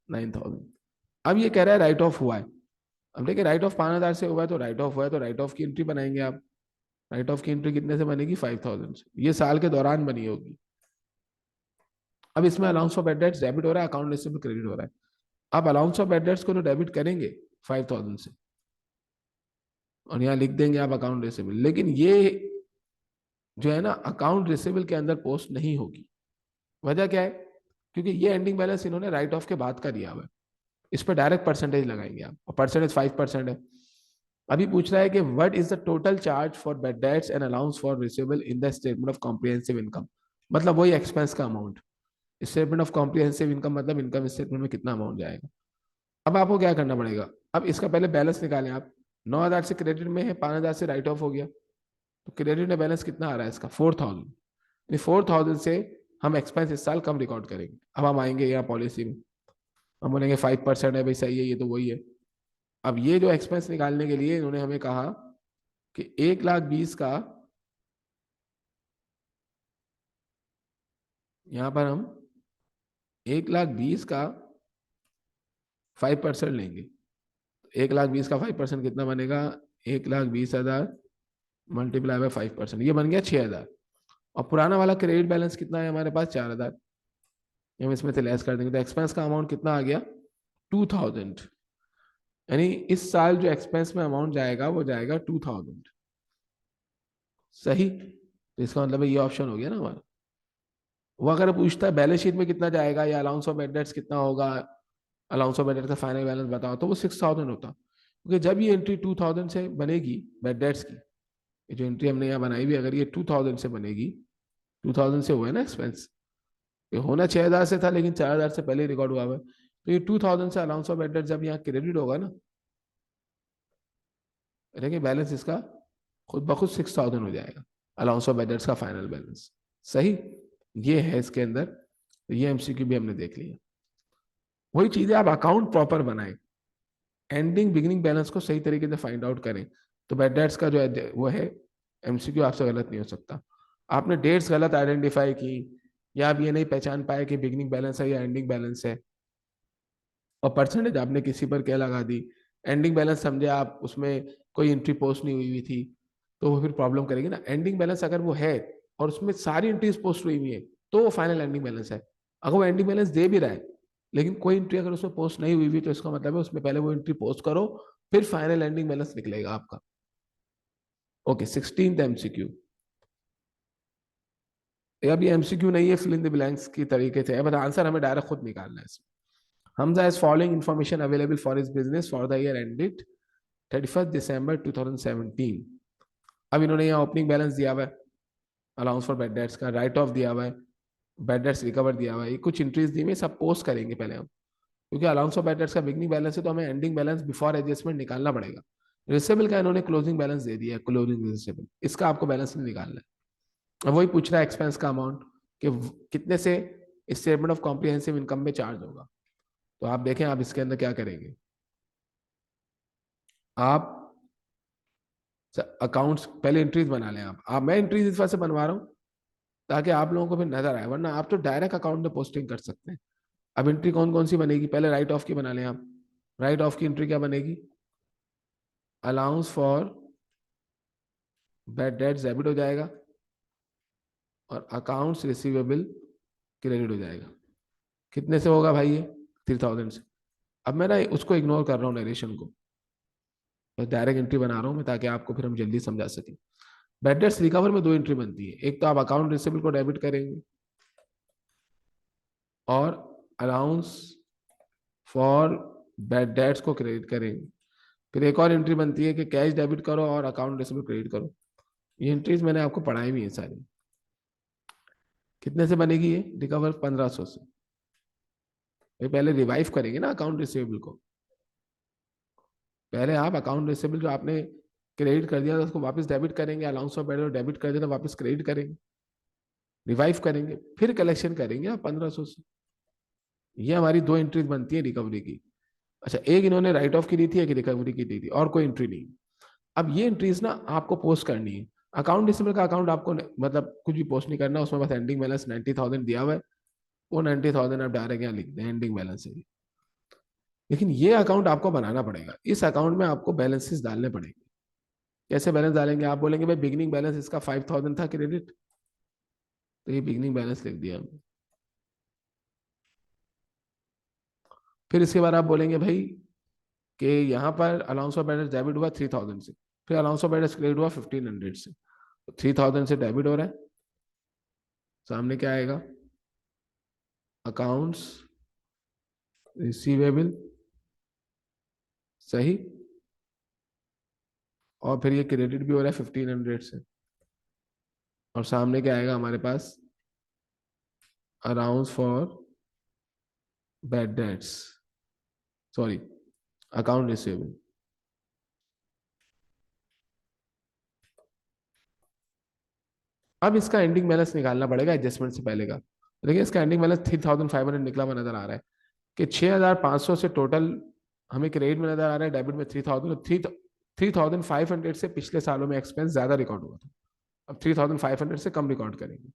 9,000। अब ये कह रहा है राइट ऑफ हुआ है। अब देखिए राइट ऑफ 5,000 से हुआ है तो राइट ऑफ हुआ है, तो राइट ऑफ की एंट्री बनाएंगे आप। राइट ऑफ की एंट्री कितने से बनेगी? 5,000 से। ये साल के दौरान बनी होगी। अब इसमें allowance for bad dates debit हो रहा है, अकाउंट रिसीवेबल क्रेडिट हो रहा है। अब अलाउंस फॉर बैड डेट्स को तो डेबिट करेंगे 5,000 से, और यहाँ लिख देंगे आप अकाउंट रिसीवेबल। लेकिन ये जो है ना अकाउंट रिसीवेबल के अंदर पोस्ट नहीं होगी। वजह क्या है? क्योंकि ये एंडिंग बैलेंस इन्होंने राइट ऑफ के बाद का दिया हुआ है। इस पर डायरेक्ट परसेंटेज लगाएंगे आप, और परसेंटेज 5% है। अभी पूछ रहा है कि what is the total charge for bad dates and allowance for receivable in the statement of comprehensive income. मतलब वही एक्सपेंस का amount. Statement of comprehensive income मतलब इनकम स्टेटमेंट में कितना अमाउंट जाएगा। अब आपको क्या करना पड़ेगा? अब इसका पहले बैलेंस निकालें आप। 9,000 से क्रेडिट में है, 5,000 से राइट ऑफ हो गया, तो क्रेडिट में बैलेंस कितना आ रहा है इसका? 4,000। 4,000 से हम एक्सपेंस इस साल कम रिकॉर्ड करेंगे। अब हम आएंगे यहाँ पॉलिसी में, हम बोलेंगे 5% है भाई, सही है, ये तो वही है। अब ये जो एक्सपेंस निकालने के लिए इन्होंने हमें कहा कि 1,20,000 का, यहां पर हम 1,20,000 का 5% लेंगे। 1,20,000 का 5% कितना बनेगा? 1,20,000 मल्टीप्लाई बाय 5%, ये बन गया 6,000। और पुराना वाला क्रेडिट बैलेंस कितना है हमारे पास? 4,000। हम इसमें से लेस कर देंगे तो एक्सपेंस का अमाउंट कितना आ गया? 2,000। यानी इस साल जो एक्सपेंस में अमाउंट जाएगा वो जाएगा 2,000। सही, तो इसका मतलब ये ऑप्शन हो गया ना हमारा। वो अगर पूछता है बैलेंस शीट में कितना जाएगा या अलाउंस ऑफ बैड डेट्स कितना होगा, अलाउंस ऑफ बैड डेट्स का फाइनल बैलेंस बताओ, तो वो 6,000 होता। क्योंकि जब ये एंट्री 2,000 से बनेगी बैड डेट्स की, ये जो एंट्री हमने यहाँ बनाई हुई, अगर ये 2,000 से बनेगी, 2,000 से हुआ है ना एक्सपेंस, ये होना 6,000 से था लेकिन 4,000 से पहले रिकॉर्ड हुआ है, तो ये 2,000 से अलाउंस ऑफ बैड डेट्स जब यहाँ क्रेडिट होगा ना, देखिए बैलेंस इसका खुद ब खुद 6,000 हो जाएगा, अलाउंस ऑफ बैड डेट्स का फाइनल बैलेंस। सही, ये है इसके अंदर। तो ये एमसीक्यू भी हमने देख लिया। वही चीज है, आप अकाउंट प्रॉपर बनाएं, एंडिंग बिगिनिंग बैलेंस को सही तरीके से फाइंड आउट करें, तो बैड डेट्स का जो है वो है एमसीक्यू आपसे गलत नहीं हो सकता। आपने डेट्स गलत आइडेंटिफाई की, या आप ये नहीं पहचान पाए कि बिगिनिंग बैलेंस है या एंडिंग बैलेंस है, और परसेंटेज आपने किसी पर क्या लगा दी, एंडिंग बैलेंस समझे आप, उसमें कोई एंट्री पोस्ट नहीं हुई हुई थी, तो वो फिर प्रॉब्लम करेगी ना। एंडिंग बैलेंस अगर वो है और उसमें सारी एंट्रीज पोस्ट हुई हुई है, तो वो फाइनल एंडिंग बैलेंस है। अगर वो एंडिंग बैलेंस दे भी रहा है लेकिन कोई एंट्री अगर उसमें पोस्ट नहीं हुई हुई, तो इसका मतलब है उसमें पहले वो एंट्री पोस्ट करो, फिर फाइनल एंडिंग बैलेंस निकलेगा आपका। Okay, 16th MCQ. अब ये एमसीक्यू नहीं है, फिल इन द ब्लैंक्स की तरीके से है, बट आंसर हमें डायरेक्ट खुद निकालना है इसमें। Hamza is following information available for his business for the year ended 31st December 2017। अब इन्होंने यहाँ ओपनिंग बैलेंस दिया हुआ है, अलाउंस फॉर बैड डेट्स का, राइट ऑफ दिया हुआ है, बैड डेट्स रिकवर दिया हुआ है, कुछ इंट्रीज दी हुई, सब पोस्ट करेंगे पहले हम, क्योंकि अलाउंस ऑफ बैड डेट्स का बिगनिंग बैलेंस है, तो हमें एंडिंग बैलेंस बिफोर एडजस्टमेंट निकालना पड़ेगा। रिसेबल का इन्होंने क्लोजिंग बैलेंस दे दिया है, क्लोजिंग रिसेबल, इसका आपको बैलेंस नहीं निकालना है। वही पूछ रहा है एक्सपेंस का अमाउंट कि कितने से स्टेटमेंट ऑफ कॉम्प्रिहेंसिव इनकम में चार्ज होगा। तो आप देखें आप इसके अंदर क्या करेंगे। आप अकाउंट्स पहले एंट्रीज बना लें आप मैं एंट्रीज इस वजह से बनवा रहा हूं ताकि आप लोगों को फिर नजर आए, वरना आप तो डायरेक्ट अकाउंट में पोस्टिंग कर सकते हैं। अब एंट्री कौन कौन सी बनेगी? पहले राइट ऑफ की बना लें आप। राइट ऑफ की एंट्री क्या बनेगी? Allowance for bad debt debit हो जाएगा, और अकाउंट्स रिसीवेबल क्रेडिट हो जाएगा। कितने से होगा भाई ये? 3,000 से। अब मैं ना उसको इग्नोर कर रहा हूँ नरेशन को, बस डायरेक्ट एंट्री बना रहा हूँ मैं, ताकि आपको फिर हम जल्दी समझा सकें। बैड डेट्स रिकवर में दो एंट्री बनती है, एक तो आप अकाउंट रिसीवेबल को डेबिट करेंगे, और अलाउंस फॉर बैड डेट्स को क्रेडिट करेंगे। फिर एक और एंट्री बनती है कि कैश डेबिट करो और अकाउंट रिसीवेबल क्रेडिट करो। ये एंट्रीज मैंने आपको पढ़ाई हुई है सारी। कितने से बनेगी ये रिकवर? 1,500 से। ये पहले रिवाइव करेंगे ना अकाउंट रिसीवेबल को। पहले आप अकाउंट रिसीवेबल जो आपने क्रेडिट कर दिया था उसको वापस डेबिट करेंगे, अलाउंस ऑफ बैड डेबिट कर दिया था वापस क्रेडिट करेंगे, रिवाइव करेंगे, फिर कलेक्शन करेंगे आप 1,500 से। ये हमारी दो एंट्रीज बनती है रिकवरी की। अच्छा, एक इन्होंने राइट ऑफ की दी थी, एक रिकवरी की दी थी, और कोई एंट्री नहीं। अब ये एंट्रीज ना आपको पोस्ट करनी है। अकाउंट रिसीवेबल का अकाउंट आपको मतलब कुछ भी पोस्ट नहीं करना, उसमें बस एंडिंग बैलेंस 90,000 दिया हुआ है, वो 90,000 आप डायरेक्ट यहाँ लिख दें एंडिंग बैलेंस से। लेकिन ये अकाउंट आपको बनाना पड़ेगा, इस अकाउंट में आपको बैलेंसेस डालने पड़ेंगे। कैसे बैलेंस डालेंगे? आप बोलेंगे भाई बिगिनिंग बैलेंस इसका 5000 था क्रेडिट, तो ये बिगिनिंग बैलेंस लिख दिया हमने। फिर इसके बाद आप बोलेंगे भाई कि यहाँ पर अलाउंस ऑफ बैलेंस डेबिट हुआ 3000 से, फिर अलाउंस ऑफ बैलेंस क्रेडिट हुआ 1500 से। तो 3000 से डेबिट हो रहा है, सामने क्या आएगा? अकाउंट्स रिसीवेबल, सही। और फिर ये क्रेडिट भी हो रहा है 1500 से, और सामने क्या आएगा हमारे पास? Allowance for bad debts, sorry, account receivable. अब इसका एंडिंग बैलेंस निकालना पड़ेगा एडजस्टमेंट से पहले का। देखिए इसका एंडिंग बैलेंस 3500 निकला हुआ नजर आ रहा है कि 6500 से टोटल हमें क्रेडिट में नजर आ रहा है, डेबिट में 3000। 3500 से पिछले सालों में एक्सपेंस ज्यादा रिकॉर्ड हुआ था, अब 3500 से कम रिकॉर्ड करेंगे।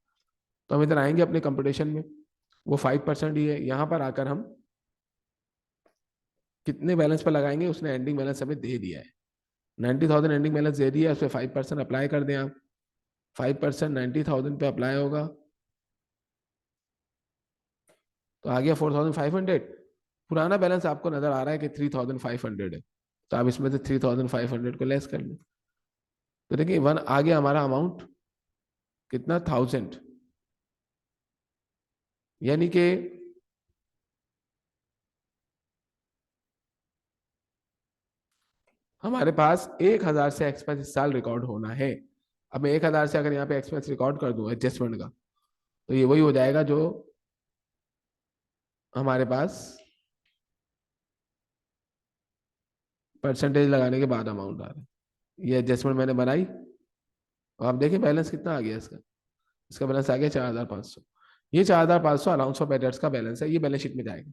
तो हम इधर आएंगे अपने कंपटीशन में, वो 5% ही है। यहाँ पर आकर हम कितने बैलेंस पर लगाएंगे? उसने एंडिंग बैलेंस हमें दे दिया है, 90,000 एंडिंग बैलेंस दे दिया है, उस पर 5% अप्लाई कर दें आप। 5% 90,000 पे अप्लाई होगा तो आ गया 4500। पुराना बैलेंस आपको नजर आ रहा है कि 3500 है, तो आप इसमें से 3500 को लेस कर लें। तो देखिए वन आ गया हमारा अमाउंट कितना? 1000। यानी कि हमारे पास 1000 से एक्सपेंस इस साल रिकॉर्ड होना है। अब मैं 1000 से अगर यहाँ पे एक्सपेंस रिकॉर्ड कर दूं एडजस्टमेंट का, तो ये वही हो जाएगा जो हमारे पास परसेंटेज लगाने के बाद अमाउंट आ रहा है। ये एडजस्टमेंट मैंने बनाई, और आप देखिए बैलेंस कितना आ गया इसका। इसका बैलेंस आ गया 4500। ये 4500 अलाउंस ऑफ बेडर्स का बैलेंस है, ये बैलेंस शीट में जाएगा।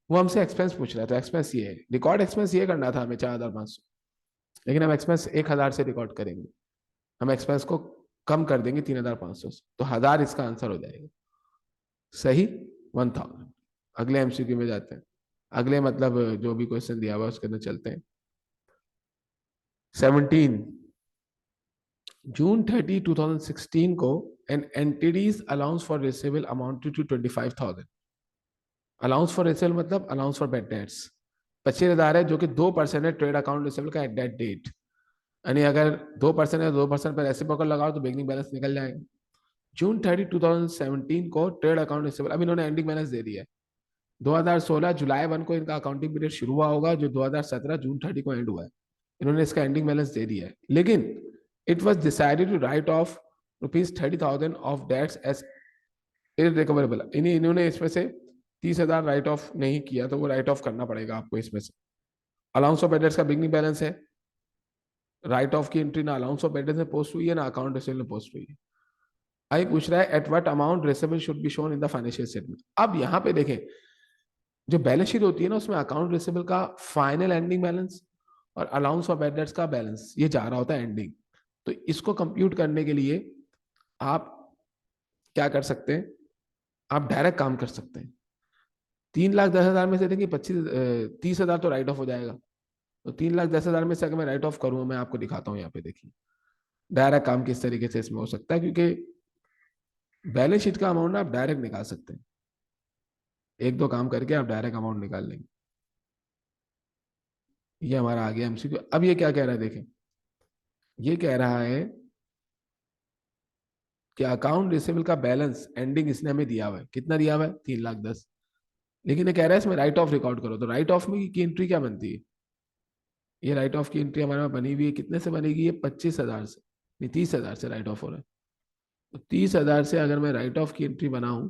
वो हमसे एक्सपेंस पूछ रहा था, एक्सपेंस ये है, रिकॉर्ड एक्सपेंस ये करना था हमें 4500, लेकिन हम एक्सपेंस 1000 से रिकॉर्ड करेंगे। हम एक्सपेंस को कम कर देंगे 3500 से, तो 1000 इसका आंसर हो जाएगा, सही। 1000। अगले एमसीक्यू में जाते हैं, अगले मतलब जो भी क्वेश्चन दिया हुआ है उसके अंदर चलते हैं। 17 जून 30 2016 को an entity's allowance for receivable amounted to 25,000। Allowance for receivable मतलब अलाउंस फॉर बैड डेट्स 25,000 है, जो कि 2% है ट्रेड अकाउंट रिसेबल का एट दैट डेट। यानी अगर 2% है, 2% पर ऐसे पकड़ लगाओ तो बिगनिंग बैलेंस निकल जाएगा। जून 30 2017 को ट्रेड अकाउंट रिसेबल, अब इन्होंने एंडिंग बैलेंस दे दिया है। 2016 जुलाई 1 को इनका अकाउंटिंग पीरियड शुरू हुआ होगा, जो 2017 जून 30 को एंड हुआ है। इन्होंने इसका एंडिंग बैलेंस दे दिया है, लेकिन it was decided to write off ₹30,000 of debts as irrecoverable. इन्होंने इसमें से 30,000 राइट ऑफ नहीं किया, तो वो राइट ऑफ करना पड़ेगा आपको इसमें से। अलाउंस ऑफ एडेट्स का बिगनिंग बैलेंस है, राइट ऑफ की एंट्री ना अलाउंस ऑफ एडेट्स में पोस्ट हुई है ना अकाउंट रिसीवेबल में पोस्ट हुई है। आई पूछ रहा है at what amount receivable should be shown in the financial statement. अब यहाँ पे देखें, जो बैलेंस शीट होती है ना, उसमें अकाउंट रिसीवेबल का फाइनल एंडिंग बैलेंस और अलाउंस ऑफ एडेट्स का बैलेंस ये जा रहा होता है एंडिंग। तो इसको कंप्यूट करने के लिए आप क्या कर सकते हैं? आप डायरेक्ट काम कर सकते हैं। 3,10,000 में से देखिए 30,000 तो राइट ऑफ हो जाएगा। तो 3,10,000 में से अगर मैं राइट ऑफ करूँ, मैं आपको दिखाता हूँ यहाँ पे, देखिए डायरेक्ट काम किस तरीके से इसमें हो सकता है, क्योंकि बैलेंस शीट का अमाउंट आप डायरेक्ट निकाल सकते हैं। एक दो काम करके आप डायरेक्ट अमाउंट निकाल लेंगे। ये हमारा आ गया एमसीक्यू। अब ये क्या कह रहा है देखें, ये कह रहा है कि अकाउंट रिसीवेबल का बैलेंस एंडिंग इसने हमें दिया हुआ है, कितना दिया हुआ है? 3,10,000। लेकिन ये कह रहा है इसमें राइट ऑफ रिकॉर्ड करो। तो राइट ऑफ में की एंट्री क्या बनती है? ये राइट ऑफ की एंट्री हमारे पास बनी हुई है, कितने से बनेगी? ये 25,000 से, नहीं 30,000 से राइट ऑफ हो रहा है। तो 30,000 से अगर मैं राइट ऑफ की एंट्री बनाऊं,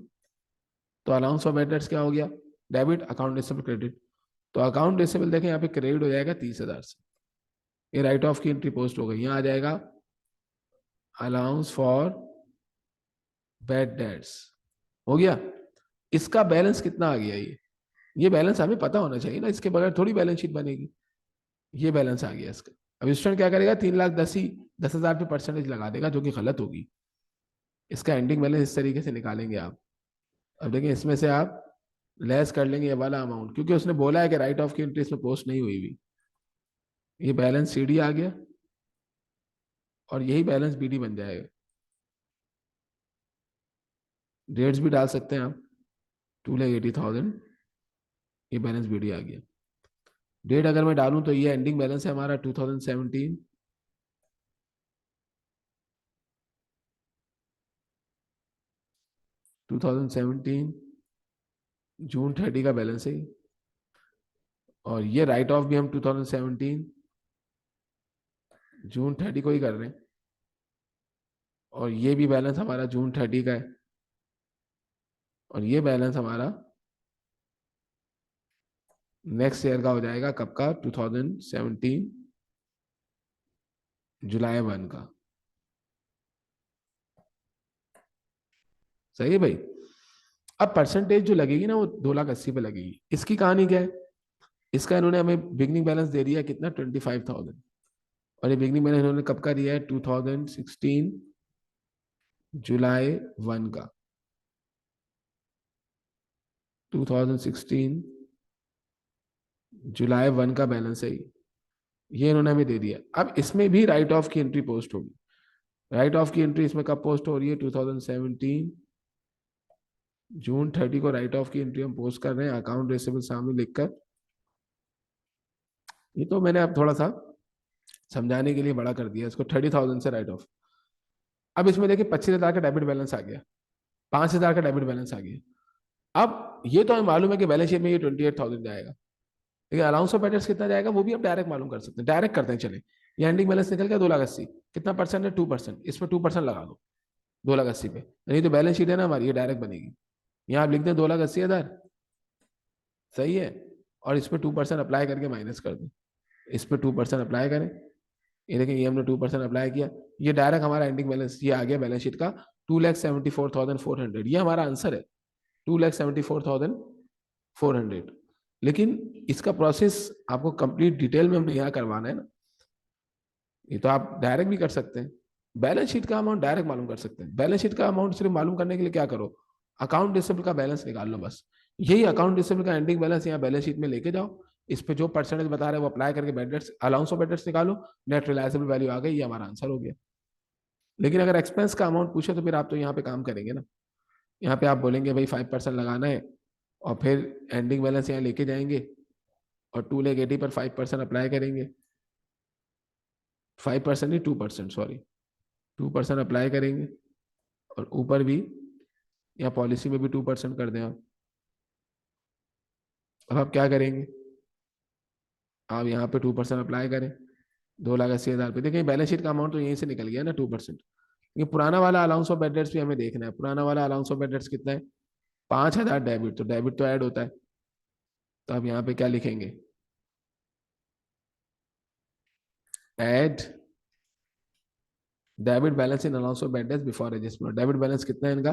तो अलाउंस ऑफ एडेट्स क्या हो गया? Debit, account receivable credit. तो अकाउंट रिसीवेबल देखें यहाँ पे क्रेडिट हो जाएगा 30,000 से, ये राइट ऑफ की एंट्री पोस्ट हो गई। यहाँ आ जाएगा अलाउंस फॉर बैड डेट्स, हो गया। इसका बैलेंस कितना आ गया? ये बैलेंस हमें पता होना चाहिए ना, इसके बगैर थोड़ी बैलेंस शीट बनेगी। ये बैलेंस आ गया इसका। अब स्टूडेंट क्या करेगा? 3,10,000 पे परसेंटेज लगा देगा, जो कि गलत होगी। इसका एंडिंग बैलेंस इस तरीके से निकालेंगे आप। अब देखिए इसमें से आप लेस कर लेंगे ये वाला अमाउंट, क्योंकि उसने बोला है कि राइट ऑफ की एंट्री इसमें पोस्ट नहीं हुई हुई। ये बैलेंस सीडी आ गया और यही बैलेंस बीडी बन जाएगा। डेट्स भी डाल सकते हैं आप, 2,80,000, ये बैलेंस बीडी आ गया। डेट अगर मैं डालूं तो ये एंडिंग बैलेंस है हमारा 2017, 2017 जून 30 का बैलेंस है। और ये राइट ऑफ भी हम 2017 जून 30 को ही कर रहे हैं। और ये भी बैलेंस हमारा जून 30 का है। और ये बैलेंस हमारा नेक्स्ट ईयर का हो जाएगा, कब का, 2017 जुलाई 1 का। सही है भाई। अब परसेंटेज जो लगेगी ना वो 2,80,000 पे लगेगी। इसकी कहानी क्या है, इसका इन्होंने हमें बिगनिंग बैलेंस दे दिया कितना, 25,000। और ये बिगनिंग बैलेंस इन्होंने कब का दिया है, 2016 जुलाई 1 का। 2016 जुलाई 1 का बैलेंस है ये इन्होंने हमें दे दिया। अब इसमें भी राइट ऑफ की एंट्री पोस्ट होगी। राइट ऑफ की एंट्री इसमें कब पोस्ट हो रही है, 2017 जून 30 को राइट ऑफ की एंट्री हम पोस्ट कर रहे हैं, अकाउंट रिसीवेबल सामने लिखकर। ये तो मैंने अब थोड़ा सा समझाने के लिए बड़ा कर दिया इसको, 30,000 से राइट ऑफ। अब इसमें देखिए 25,000 का डेबिट बैलेंस आ गया, 5,000 का डेबिट बैलेंस आ गया। अब ये तो हमें मालूम है कि बैलेंस शीट में ये 28,000 जाएगा, लेकिन अलाउंस ऑफ एडेट्स कितना जाएगा वो भी हम डायरेक्ट मालूम कर सकते हैं। डायरेक्ट करते हैं, चले। ये एंडिंग बैलेंस निकल गया 2,80,000, कितना परसेंट है, 2%। इसमें 2% लगा दो 2,80,000 पे, नहीं तो बैलेंस शीट है ना हमारी, ये डायरेक्ट बनेगी। यहाँ आप लिख दें 2,80,000, सही है। और इस पर 2% अप्लाई करके माइनस कर दें, इस पर 2% अप्लाई करें। ये देखिए, ये हमने 2% अप्लाई किया, ये डायरेक्ट हमारा एंडिंग बैलेंस ये आ गया बैलेंस शीट का 2,74,400। ये हमारा आंसर है, 2,74,400। लेकिन इसका प्रोसेस आपको कंप्लीट डिटेल में हमने यहाँ करवाना है ना। ये तो आप डायरेक्ट भी कर सकते हैं, बैलेंस शीट का अमाउंट डायरेक्ट मालूम कर सकते हैं। बैलेंस शीट का अमाउंट सिर्फ मालूम करने के लिए क्या करो, अकाउंट रिसिवेबल का बैलेंस निकाल लो बस। यही अकाउंट रिसिवेबल का एंडिंग बैलेंस यहाँ बैलेंस शीट में लेके जाओ, इस पे जो परसेंटेज बता रहे हैं वो अप्लाई करके bad debts, allowance of bad debts निकालो, नेट रिलायबल वैल्यू आ गई, ये हमारा आंसर हो गया। लेकिन अगर एक्सपेंस का अमाउंट पूछे तो फिर आप तो यहाँ पे काम करेंगे ना, यहाँ पे आप बोलेंगे भाई 5% लगाना है, और फिर एंडिंग बैलेंस यहाँ लेके जाएंगे और 2,80,000 पर 5% अप्लाई करेंगे। 5% नहीं, 2%, सॉरी, 2% अप्लाई करेंगे। और ऊपर भी यहाँ पॉलिसी में भी 2% कर दें आप। अब आप क्या करेंगे, आप यहाँ पे 2% अप्लाई करें 2,80,000 पे। देखिए बैलेंस शीट का अमाउंट तो यहीं से निकल गया ना 2%। ये पुराना वाला अलाउंस ऑफ बैड डेट्स भी हमें देखना है। पुराना वाला अलाउंस ऑफ बैड डेट्स कितना है, 5,000 डेबिट, तो डेबिट तो ऐड होता है। तो आप यहाँ पे क्या लिखेंगे, add debit balance in allowance of bad debts before adjustment. Debit balance कितना है इनका,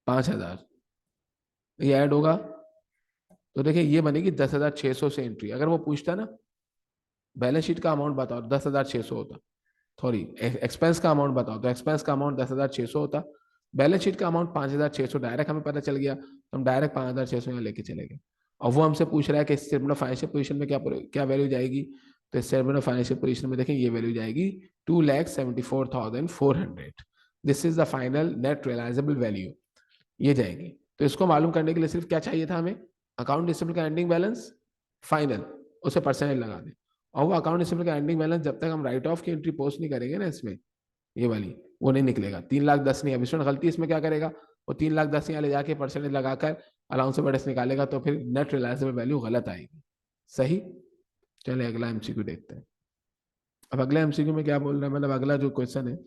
5,000। ये ऐड होगा तो देखिए ये बनेगी 10,600 से एंट्री। अगर वो पूछता ना बैलेंस शीट का अमाउंट बताओ, 10,600 होता। सॉरी, एक्सपेंस का अमाउंट बताओ, तो एक्सपेंस का अमाउंट 10,600 होता। बैलेंस शीट का अमाउंट 5,600, डायरेक्ट हमें पता चल गया तो हम डायरेक्ट 5,600 यहाँ लेके चले गए। और वो हमसे पूछ रहा है कि स्टेटमेंट ऑफ फाइनेंशियल पोजीशन में क्या क्या वैल्यू जाएगी। तो स्टेटमेंट ऑफ फाइनेंशियल पोजीशन में देखें ये वैल्यू जाएगी 2,74,400। This is the final net realisable value, ये जाएगी। तो इसको मालूम करने के लिए सिर्फ क्या चाहिए था हमें, अकाउंट रिसीवेबल का एंडिंग बैलेंस फाइनल, उसे परसेंटेज लगा दें। और वो अकाउंट रिसीवेबल का एंडिंग बैलेंस जब तक हम राइट ऑफ की एंट्री पोस्ट नहीं करेंगे ना इसमें, ये वाली, वो नहीं निकलेगा। 3,10,000 नहीं, अब इसमें गलती इसमें क्या करेगा, वो 3,10,000 यहाँ ले जाके परसेंटेज लगाकर अलाउंस ऑफ बैलेंस निकालेगा, तो फिर नेट रियलाइजेबल वैल्यू गलत आएगी। सही। चलिए अगला एमसीक्यू देखते हैं। अब अगला एमसीक्यू में क्या बोल रहा है, मतलब अगला जो क्वेश्चन है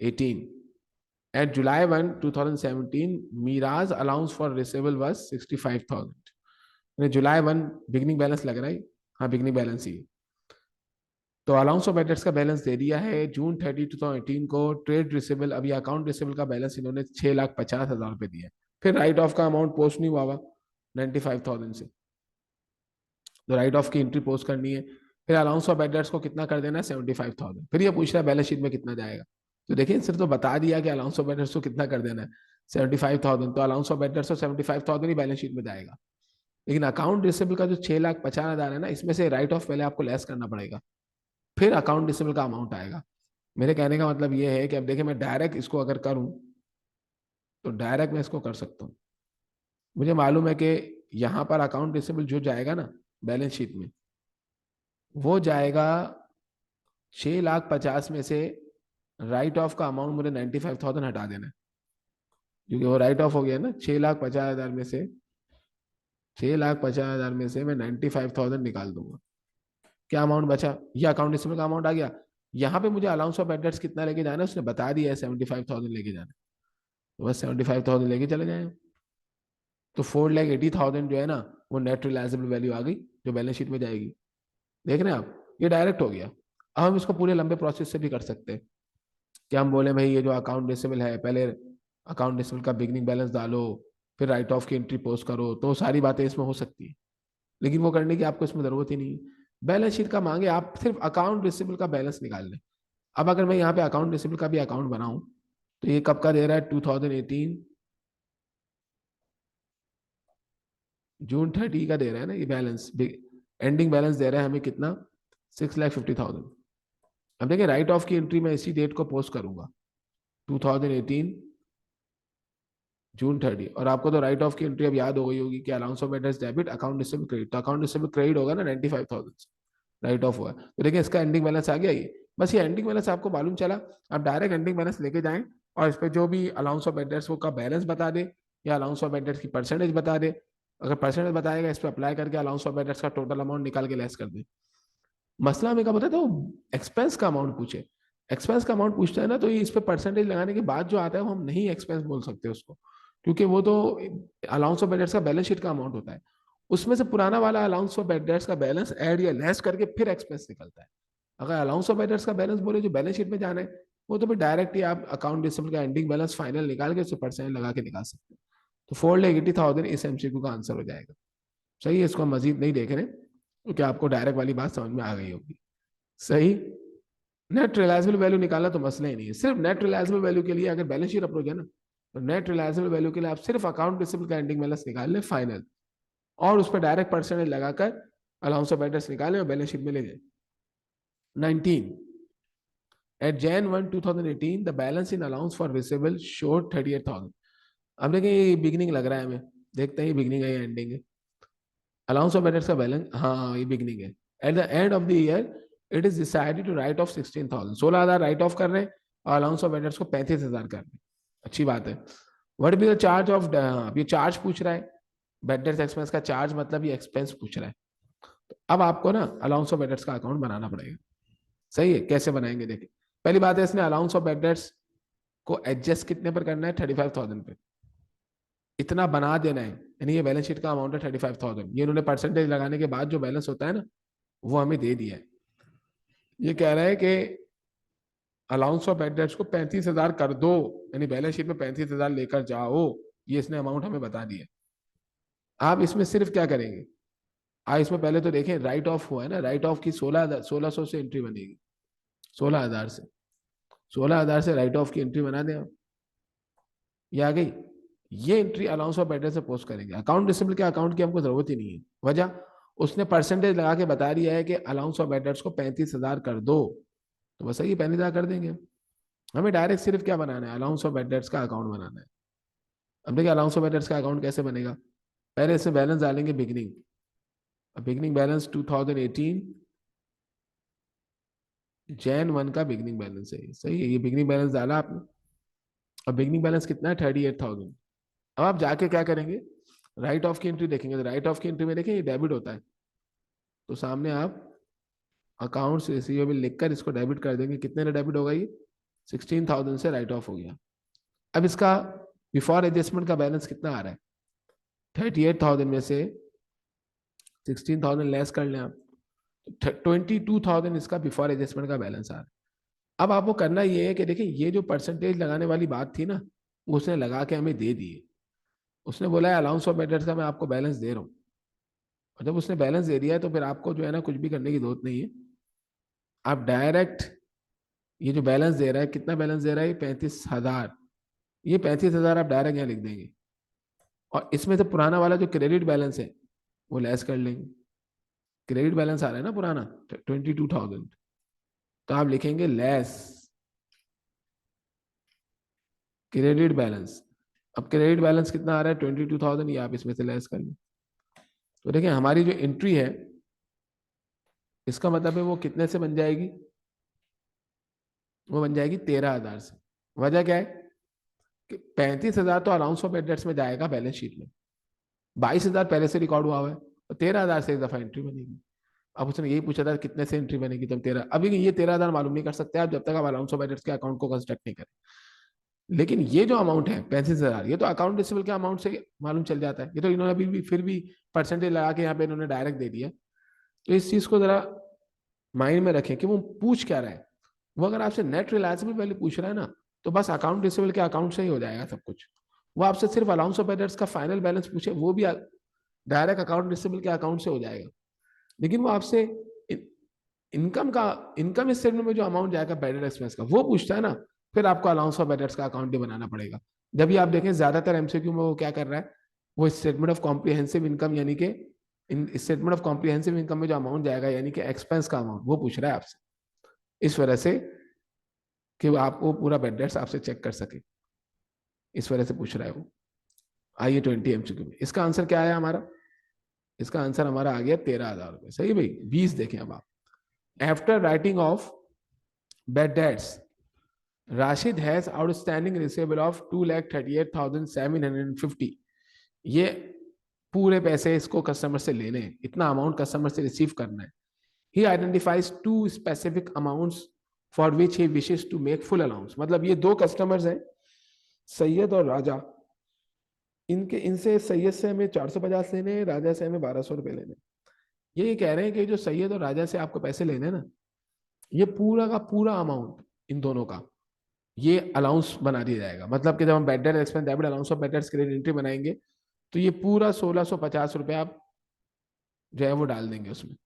18, at July 1, 2017 Mira's allowance for receivable was 65,000। July 1 beginning balance लग रहा है, हाँ बिगनिंग बैलेंस ही। तो अलाउंस ऑफ एडेट्स का बैलेंस दे दिया है जून 30, 2018 को। ट्रेड रिसेबल, अभी अकाउंट रिसेबल का बैलेंस इन्होंने 6,50,000 रुपए दिया। फिर राइट ऑफ का अमाउंट पोस्ट नहीं हुआ हुआ 95,000 से, तो राइट ऑफ की एंट्री पोस्ट करनी है। फिर अलाउंस ऑफ एडेट्स को कितना कर देना है, 75,000। फिर ये पूछ रहा है बैलेंस शीट में कितना जाएगा। तो देखिए सिर्फ तो बता दिया कि अलाउंस ऑफ एडेट्स को कितना कर देना है, 75,000, तो अलाउंस ऑफ बेडर्स तो 75,000 ही बैलेंस शीट में जाएगा। लेकिन अकाउंट रिसीवेबल का जो 6,50,000 है ना, इसमें से राइट ऑफ पहले आपको लेस करना पड़ेगा, फिर अकाउंट रिसीवेबल का अमाउंट आएगा। मेरे कहने का मतलब ये है कि अब देखिए मैं डायरेक्ट इसको अगर करूं तो डायरेक्ट मैं इसको कर सकता हूं। मुझे मालूम है कि यहां पर अकाउंट रिसीवेबल जो जाएगा ना बैलेंस शीट में, वो जाएगा 6,50,000 में से राइट ऑफ का अमाउंट मुझे 95,000 हटा देना है, क्योंकि वो राइट ऑफ हो गया ना। 6,50,000 में से 6,50,000 में से मैं 95,000 निकाल दूंगा। क्या अमाउंट बचा? ये अकाउंट रिसीवेबल का अमाउंट आ गया। यहाँ पे मुझे अलाउंस ऑफ एडेट्स कितना लेके जाना है उसने बता दिया है, 75,000 लेके जाना है, तो बस 75,000 लेके चले जाए। तो 4,80,000 जो है ना, वो नेट रिलायजेबल वैल्यू आ गई जो बैलेंस शीट में जाएगी। देख रहे हैं आप, ये डायरेक्ट हो गया। अब हम इसको पूरे लंबे प्रोसेस से भी कर सकते हैं कि हम बोले भाई ये जो अकाउंट रिसीवेबल है, पहले अकाउंट रिसीवेबल का बिगनिंग बैलेंस डालो, फिर राइट ऑफ की एंट्री पोस्ट करो, तो सारी बातें इसमें हो सकती है। लेकिन वो करने की आपको इसमें जरूरत ही नहीं है। बैलेंस शीट का मांगे, आप सिर्फ अकाउंट रिसीवेबल का बैलेंस निकाल लें। अब अगर मैं यहाँ पे अकाउंट रिसीवेबल का भी अकाउंट बनाऊं, तो ये कब का दे रहा है? 2018 जून 30 का दे रहा है ना ये बैलेंस। एंडिंग बैलेंस दे रहा है हमें कितना? 6,50,000। अब देखिए राइट ऑफ की एंट्री मैं इसी डेट को पोस्ट करूंगा, 2018 जून 30। और आपको तो राइट ऑफ की एंट्री अब याद हो गई होगी कि allowance of address debit, account receivable credit. तो अकाउंट रिसीवेबल क्रेडिट होगा ना 95,000 से, राइट ऑफ हुआ। तो देखिए इसका एंडिंग बैलेंस आ गया ये। बस ये एंडिंग बैलेंस आपको मालूम चला, आप डायरेक्ट एंडिंग बैलेंस लेके जाएं और इस पर जो भी अलाउंस ऑफ एड्रेस वो का बैलेंस बता दे, या अलाउंस ऑफ एड्रेस की परसेंटेज बता दे। अगर परसेंटेज बताएगा, इस पर अप्लाई करके अलाउंस ऑफ एड्रेस का टोटल अमाउंट निकाल के लेस कर दे। मसला हमें कब होता है तो एक्सपेंस का अमाउंट पूछे। एक्सपेंस का अमाउंट पूछता है ना, तो ये इस पे परसेंटेज लगाने के बाद जो आता है वो हम नहीं एक्सपेंस बोल सकते उसको, क्योंकि वो तो अलाउंस ऑफ बेड का बैलेंस शीट का अमाउंट होता है। उसमें से पुराना वाला अलाउंस ऑफ बेड का बैलेंस ऐड या लेस करके फिर एक्सपेंस निकलता है। अगर अलाउंस ऑफ बेड का बैलेंस बोले जो बैलेंस शीट में जाना है, वो तो फिर डायरेक्ट ही आप अकाउंट रिसीवेबल का एंडिंग बैलेंस फाइनल निकाल के उससे परसेंट लगा के निकाल सकते हैं। तो 4,80,000 इस एमसीक्यू का आंसर हो जाएगा। सही है, इसको हम मजीद नहीं देख रहे क्योंकि आपको डायरेक्ट वाली बात समझ में आ गई होगी। सही। नेट रिलायजेबल वैल्यू निकालना तो मसला ही नहीं है। सिर्फ नेट रिलायजेबल वैल्यू के लिए अगर बैलेंस शीट अप्रोच है ना, तो नेट रिलायजेबल वैल्यू के लिए आप सिर्फ अकाउंट रिसीवेबल का एंडिंग बैलेंस निकाल लें फाइनल, और उस पर डायरेक्ट परसेंटेज लगाकर अलाउंस ऑफ एड्रेस निकालें और बैलेंस शीट में ले जाए। 19 at Jan 1 2018 the balance in allowance for receivable showed 38,000। अब देखिए ये बिगनिंग लग रहा है हमें, देखते हैं ये बिगनिंग है या एंडिंग है। अलाउंस ऑफ एड्रेस का बैलेंस, हाँ ये बिगनिंग है। At the end of the year it is decided to write off 16,000, 16,000 write off कर रहे हैं और अलाउंस ऑफ एड्रेस को 35,000 कर रहे हैं। अच्छी बात है। What be the charge of, ये चार्ज पूछ रहा है, बेडर्स एक्सपेंस का चार्ज, मतलब ये एक्सपेंस पूछ रहा है। तो अब आपको ना अलाउंस ऑफ एड्रेस का अकाउंट बनाना पड़ेगा। सही है, कैसे बनाएंगे देखिए। पहली बात है, इसने अलाउंस ऑफ एड्रेस को एडजस्ट कितने पर करना है? 35,000 पे। इतना बना देना है, यानी ये बैलेंस शीट का अमाउंट है 35,000। ये इन्होंने परसेंटेज लगाने के बाद जो बैलेंस होता है ना, वो हमें दे दिया है। ये कह रहा है कि अलाउंस ऑफ एड्रेस को 35,000 कर दो, यानी बैलेंस शीट में 35,000 लेकर जाओ। ये इसने अमाउंट हमें बता दिया। आप इसमें सिर्फ क्या करेंगे, आप इसमें पहले तो देखें राइट ऑफ हुआ है ना, राइट ऑफ की 16,000 से एंट्री बनेगी। 16,000 से, 16,000 से राइट ऑफ की एंट्री बना दें आप। ये आ गई। ये एंट्री अलाउंस ऑफ एड्रेस से पोस्ट करेंगे। अकाउंट रिसीवेबल के अकाउंट की हमको जरूरत ही नहीं है। वजह, उसने परसेंटेज लगा के बता दिया है कि अलाउंस ऑफ एड्रेस को 35,000 कर दो, तो बस ये 35,000 कर देंगे। हमें डायरेक्ट सिर्फ क्या बनाना है? अलाउंस ऑफ एड्रेस का अकाउंट बनाना है। अब देखिए अलाउंस ऑफ एड्रेस का अकाउंट कैसे बनेगा। पहले इसमें बैलेंस डालेंगे बिगनिंग। बिगनिंग बैलेंस 2018 जैन 1 का बिगनिंग बैलेंस है। सही है, ये बिगनिंग बैलेंस डाला आपने। और बिगनिंग बैलेंस कितना है? 38,000। अब आप जाके क्या करेंगे, राइट ऑफ की एंट्री देखेंगे। तो राइट ऑफ की एंट्री में देखें ये डेबिट होता है, तो सामने आप अकाउंट्स रिसीवेबल लिखकर इसको डेबिट कर देंगे। कितने में डेबिट होगा ये? 16,000 से राइट ऑफ हो गया। अब इसका बिफोर एडजस्टमेंट का बैलेंस कितना आ रहा है? 38,000 में से 16,000 लेस कर लें आप, 22,000 इसका बिफोर एडजस्टमेंट का बैलेंस आ रहा है। अब आपको करना ये है कि देखिए ये जो परसेंटेज लगाने वाली बात थी ना, उसने लगा के हमें दे दिए। उसने बोला है अलाउंस ऑफ एड्रेस का मैं आपको बैलेंस दे रहा हूँ, और जब उसने बैलेंस दे दिया है तो फिर आपको जो है ना कुछ भी करने की जरूरत नहीं है। आप डायरेक्ट ये जो बैलेंस दे रहा है, कितना बैलेंस दे रहा है? 35,000। ये 35,000 आप डायरेक्ट यहाँ लिख देंगे, और इसमें से पुराना वाला जो क्रेडिट बैलेंस है वो लेस कर लेंगे। क्रेडिट बैलेंस आ रहा है ना पुराना 22,000, तो आप लिखेंगे लेस क्रेडिट बैलेंस। अब क्रेडिट बैलेंस कितना आ रहा है 22,000, ये आप इसमें से लेस कर लें। तो देखिए हमारी जो एंट्री है इसका मतलब है वो कितने से बन जाएगी, वो बन जाएगी 13,000 से। वजह क्या है कि 35,000 तो अलाउंस ऑफ बेड डेट्स में जाएगा बैलेंस शीट में, 22,000 पहले से रिकॉर्ड हुआ है, तो 13,000 से एक दफा एंट्री बनेगी। अब उसने यही पूछा था कितने से एंट्री बनेगी, तब 13, अभी ये 13,000 मालूम नहीं कर सकते आप जब तक आप अलाउंस ऑफ बेड डेट्स के अकाउंट को कंस्ट्रक्ट नहीं करें। लेकिन ये जो अमाउंट है 35,000, ये तो अकाउंट रिसीवेबल के अमाउंट से मालूम चल जाता है। ये तो इन्होंने अभी भी फिर भी परसेंटेज लगा के यहाँ पे इन्होंने डायरेक्ट दे दिया। तो इस चीज को जरा माइंड में रखें कि वो पूछ क्या रहा है। वो अगर आपसे नेट रिलायबल वैल्यू पूछ रहा है ना, तो बस अकाउंट रिसीवेबल के अकाउंट से ही हो जाएगा सब कुछ। वो आपसे सिर्फ अलाउंस ऑफ बेडर्स का फाइनल बैलेंस पूछे, वो भी डायरेक्ट अकाउंट रिसीवेबल के अकाउंट से हो जाएगा। लेकिन वो आपसे इनकम का, इनकम स्टेटमेंट में जो अमाउंट जाएगा बेडर एक्सपेंस का वो पूछता है ना, फिर आपको अलाउंस ऑफ बेडर्स का अकाउंट ही बनाना पड़ेगा। जब भी आप देखें ज्यादातर एमसीक्यू में वो क्या कर रहा है, वो स्टेटमेंट ऑफ कॉम्प्रिहेंसिव इनकम यानी कि इन स्टेटमेंट ऑफ कॉम्प्रिहेंसिव इनकम में जो अमाउंट जाएगा यानी कि एक्सपेंस का अमाउंट वो पूछ रहा है आपसे, इस वजह से कि वो आपको पूरा बेड डेट्स आपसे चेक कर सके, इस वजह से पूछ रहा है वो। आइए 20 एमसीक्यू में इसका आंसर क्या आया हमारा, इसका आंसर हमारा आ गया 13,000 रुपए। सही भाई, 20 देखें अब आप। After writing of bad debts Rashid has outstanding receivable of 2,38,750। ये पूरे पैसे इसको कस्टमर से लेने हैं, इतना अमाउंट कस्टमर से रिसीव करना है। He identifies to specific amounts for which he wishes to make full allowance. मतलब ये दो कस्टमर्स हैं, सैयद और राजा। इनके इनसे सैयद से हमें 450 लेने, राजा से हमें 1,200 रुपए लेने। ये कह रहे हैं कि जो सैयद और राजा से आपको पैसे लेने ना, ये पूरा का पूरा अमाउंट इन दोनों का ये अलाउंस बना दिया जाएगा। मतलब कि जब हम bed expense debit allowance of bed credit entry बनाएंगे, तो ये पूरा 1,650 रुपए आप जो है वो डाल देंगे उसमें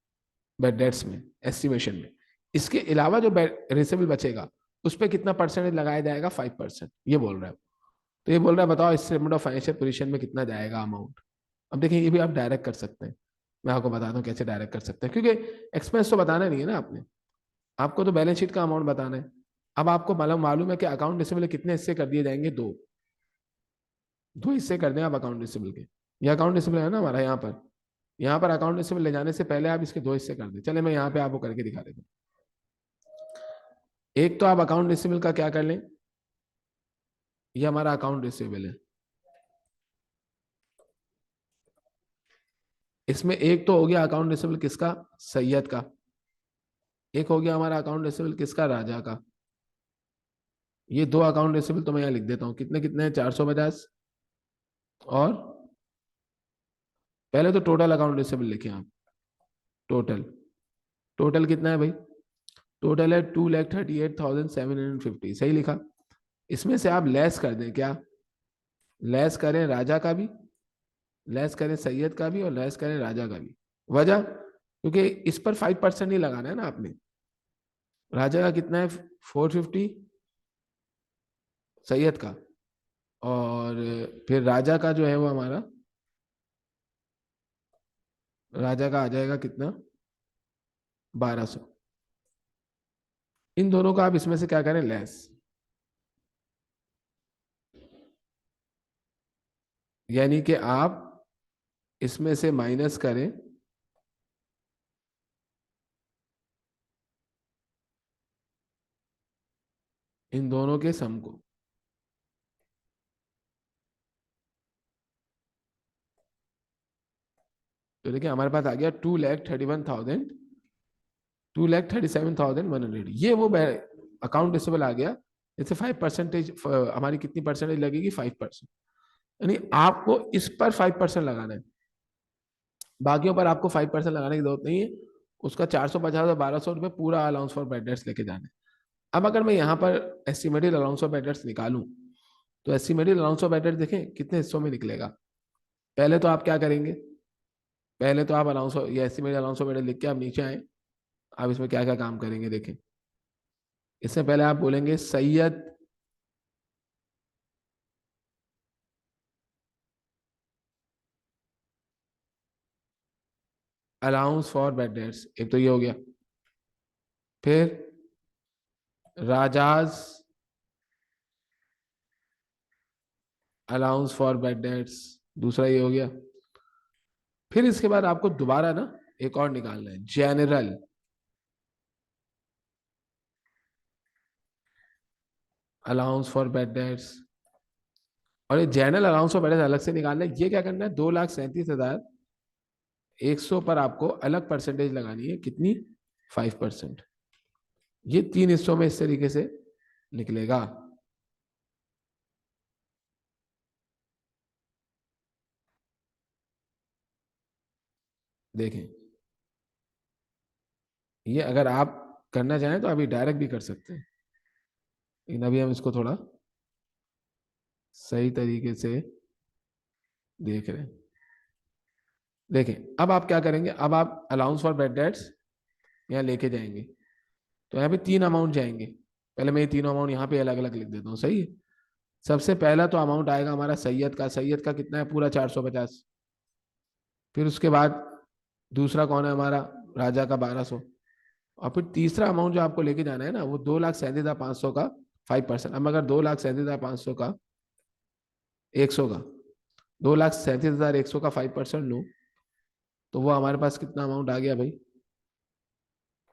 बेड डेट्स में, एस्टिमेशन में। इसके अलावा जो रिसेबल बचेगा उस पर कितना परसेंटेज लगाया जाएगा, 5%, ये बोल रहा है। तो ये बोल रहा है बताओ स्टेटमेंट ऑफ फाइनेंशियल पोजीशन में कितना जाएगा अमाउंट। अब देखिए ये भी आप डायरेक्ट कर सकते हैं, मैं आपको बताता हूँ कैसे डायरेक्ट कर सकते हैं, क्योंकि एक्सपेंस तो बताना नहीं है ना आपने, आपको तो बैलेंस शीट का अमाउंट बताना है। अब आपको मालूम मालूम है कि अकाउंट रिसीवेबल कितने हिस्से कर दिए जाएंगे, दो दो हिस्से कर दें आप अकाउंट रिसीवेबल के। ये अकाउंट रिसीवेबल है ना हमारा, यहाँ पर अकाउंट रिसीवेबल ले जाने से पहले आप इसके दो हिस्से कर दें। चले मैं यहाँ पे आपको करके दिखा देता हूँ। एक तो आप अकाउंट रिसीवेबल का क्या कर लें, ये हमारा अकाउंट रिसीवेबल है, इसमें एक तो हो गया अकाउंट रिसीवेबल किसका, सैयद का। एक हो गया हमारा अकाउंट रिसीवेबल किसका, राजा का। ये दो अकाउंट रिसीवेबल तो मैं यहाँ लिख देता हूँ, कितने कितने हैं, 450। और पहले तो टोटल अकाउंट रिसीवेबल लिखे आप, टोटल टोटल कितना है भाई, टोटल है 2,38,750। सही लिखा। इसमें से आप लेस कर दें, क्या लेस करें, राजा का भी लेस करें, सैयद का भी, और लेस करें राजा का भी। वजह क्योंकि इस पर 5% ही लगाना है ना आपने। राजा का कितना है 450, सैयद का, और फिर राजा का जो है वो हमारा, राजा का आ जाएगा कितना 1,200। इन दोनों का आप इसमें से क्या करें, लेस, यानी कि आप इसमें से माइनस करें इन दोनों के सम को। तो देखिए हमारे पास आ गया 2,31,2,37,100। ये वो अकाउंट रिसीवेबल आ गया। जैसे 5%, हमारी कितनी परसेंटेज लगेगी, 5%। यानी आपको इस पर 5% लगाना है, बाकियों पर आपको 5% लगाने की जरूरत नहीं है। उसका 450 और 1,200 रुपये पूरा अलाउंस फॉर बेड डेट्स लेके जाना है। अब अगर मैं यहाँ पर estimated allowance of bad debts निकालूं, तो estimated allowance of bad debts देखें कितने हिस्सों में निकलेगा। पहले तो आप क्या करेंगे, पहले तो आप अलाउंस या एस्टिमेटेड अलाउंस ऑफ बेड लिख के आप नीचे आए। आप इसमें क्या क्या काम करेंगे देखें। इससे पहले आप बोलेंगे Syed allowance for bad dates, एक तो ये हो गया। फिर राजाज अलाउंस फॉर बैड डेट्स, दूसरा ये हो गया। फिर इसके बाद आपको दोबारा ना एक और निकालना है, general allowance for bad debts. और ये general allowance for bad dates अलग से निकालना है। ये क्या करना है, 2,37,100 पर आपको अलग परसेंटेज लगानी है, कितनी, 5%। ये 3 हिस्सों में इस तरीके से निकलेगा। देखें, ये अगर आप करना चाहें तो अभी डायरेक्ट भी कर सकते हैं, लेकिन अभी हम इसको थोड़ा सही तरीके से देख रहे हैं। देखें, अब आप क्या करेंगे, अब आप अलाउंस फॉर बैड डेट्स यहाँ लेके जाएंगे, तो यहाँ पे 3 अमाउंट जाएंगे। पहले मैं ये तीनों अमाउंट यहाँ पे अलग अलग लिख देता हूँ, सही है। सबसे पहला तो अमाउंट आएगा हमारा सैयद का। सैयद का कितना है, पूरा 450। फिर उसके बाद दूसरा कौन है हमारा, राजा का 1200। और फिर तीसरा अमाउंट जो आपको लेके जाना है ना, वो 2,37,500 का 5%। अब अगर 2,37,500 का 100 का 2,37,100 का 5% लो, तो वो हमारे पास कितना अमाउंट आ गया भाई,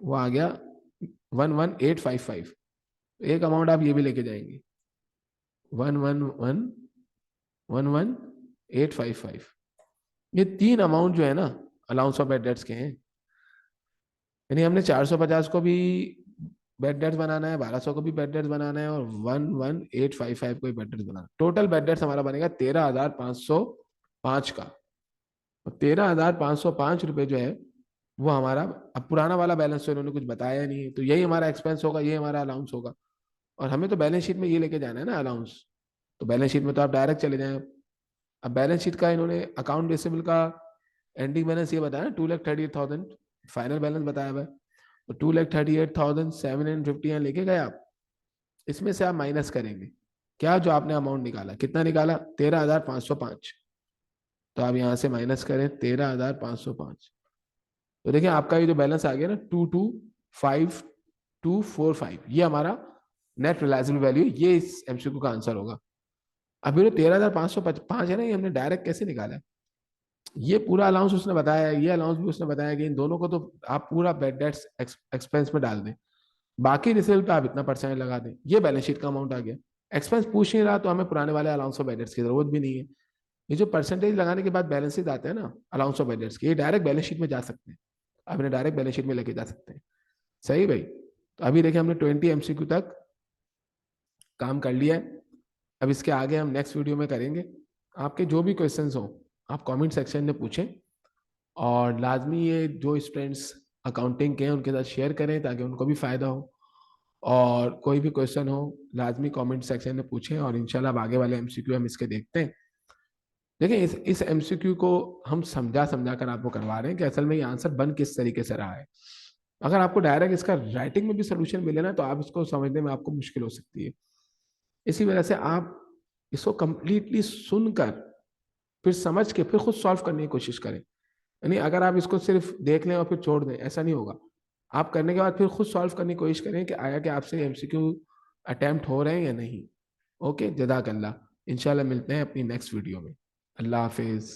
वो आ गया 11,855। एक अमाउंट आप ये भी लेके जाएंगे, 11,855। ये 3 अमाउंट जो है ना अलाउंस ऑफ बैड डेट्स के हैं। यानी हमने 450 को भी बैड डेट्स बनाना है, 1200 को भी बैड डेट्स बनाना है, और 11,855 को भी बैड डेट्स बनाना है। टोटल बैड डेट्स हमारा बनेगा 13,505 का। और 13,505 रुपये जो है वो हमारा, अब पुराना वाला बैलेंस तो इन्होंने कुछ बताया नहीं है, तो यही हमारा एक्सपेंस होगा, ये हमारा अलाउंस होगा। और हमें तो बैलेंस शीट में ये लेके जाना है ना अलाउंस, तो बैलेंस शीट में तो आप डायरेक्ट चले जाएं। अब बैलेंस शीट का इन्होंने अकाउंट रिसीवेबल का एंडिंग बैलेंस ये बताया 2,38,000 फाइनल बैलेंस बताया हुआ है। तो 2,38,750 यहाँ लेके गए आप। इसमें से आप माइनस करेंगे क्या, जो आपने अमाउंट निकाला, कितना निकाला, 13,505। तो आप यहाँ से माइनस करें 13,505, तो देखिए आपका ये जो बैलेंस आ गया ना 225245, ये हमारा नेट रिलायजेबल वैल्यू, ये इस एमसीक्यू का आंसर होगा। अभी जो 13,505 है ना, ये हमने डायरेक्ट कैसे निकाला है, ये पूरा अलाउंस उसने बताया है, ये अलाउंस भी उसने बताया कि इन दोनों को तो आप पूरा बैड डेट्स एक्सपेंस में डाल दें, बाकी रिसेल पे आप इतना परसेंट लगा दें, ये बैलेंस शीट का अमाउंट आ गया। एक्सपेंस पूछ नहीं रहा तो हमें पुराने वाले अलाउंस ऑफ बैड डेट्स की जरूरत भी नहीं है। ये जो परसेंटेज लगाने के बाद बैलेंसेज आते हैं ना अलाउंस ऑफ बैड डेट्स के, ये डायरेक्ट बैलेंस शीट में जा सकते हैं, आप इन्हें डायरेक्ट बैलेंस शीट में लेके जा सकते हैं। सही भाई, तो अभी देखिए हमने 20 MCQ तक काम कर लिया है। अब इसके आगे हम नेक्स्ट वीडियो में करेंगे। आपके जो भी क्वेश्चंस हो आप कमेंट सेक्शन में पूछें, और लाजमी ये जो स्टूडेंट्स अकाउंटिंग के हैं उनके साथ शेयर करें ताकि उनको भी फ़ायदा हो। और कोई भी क्वेश्चन हो लाजमी कमेंट सेक्शन में पूछें, और इंशाल्लाह अब आगे वाले एमसीक्यू हम इसके देखते हैं। देखिए इस एमसीक्यू को हम समझा समझा कर आपको करवा रहे हैं कि असल में ये आंसर बन किस तरीके से रहा है। अगर आपको डायरेक्ट इसका राइटिंग में भी सोल्यूशन मिले ना, तो आप इसको समझने में आपको मुश्किल हो सकती है। इसी वजह से आप इसको कंप्लीटली सुनकर फिर समझ के फिर खुद सॉल्व करने की कोशिश करें। यानी अगर आप इसको सिर्फ देख लें और फिर छोड़ दें, ऐसा नहीं होगा। आप करने के बाद फिर खुद सॉल्व करने की कोशिश करें कि आया कि आपसे एमसीक्यू अटेम्प्ट हो रहे हैं या नहीं। ओके, जज़ाकल्लाह। इंशाल्लाह मिलते हैं अपनी नेक्स्ट वीडियो में। अल्लाह हाफिज़।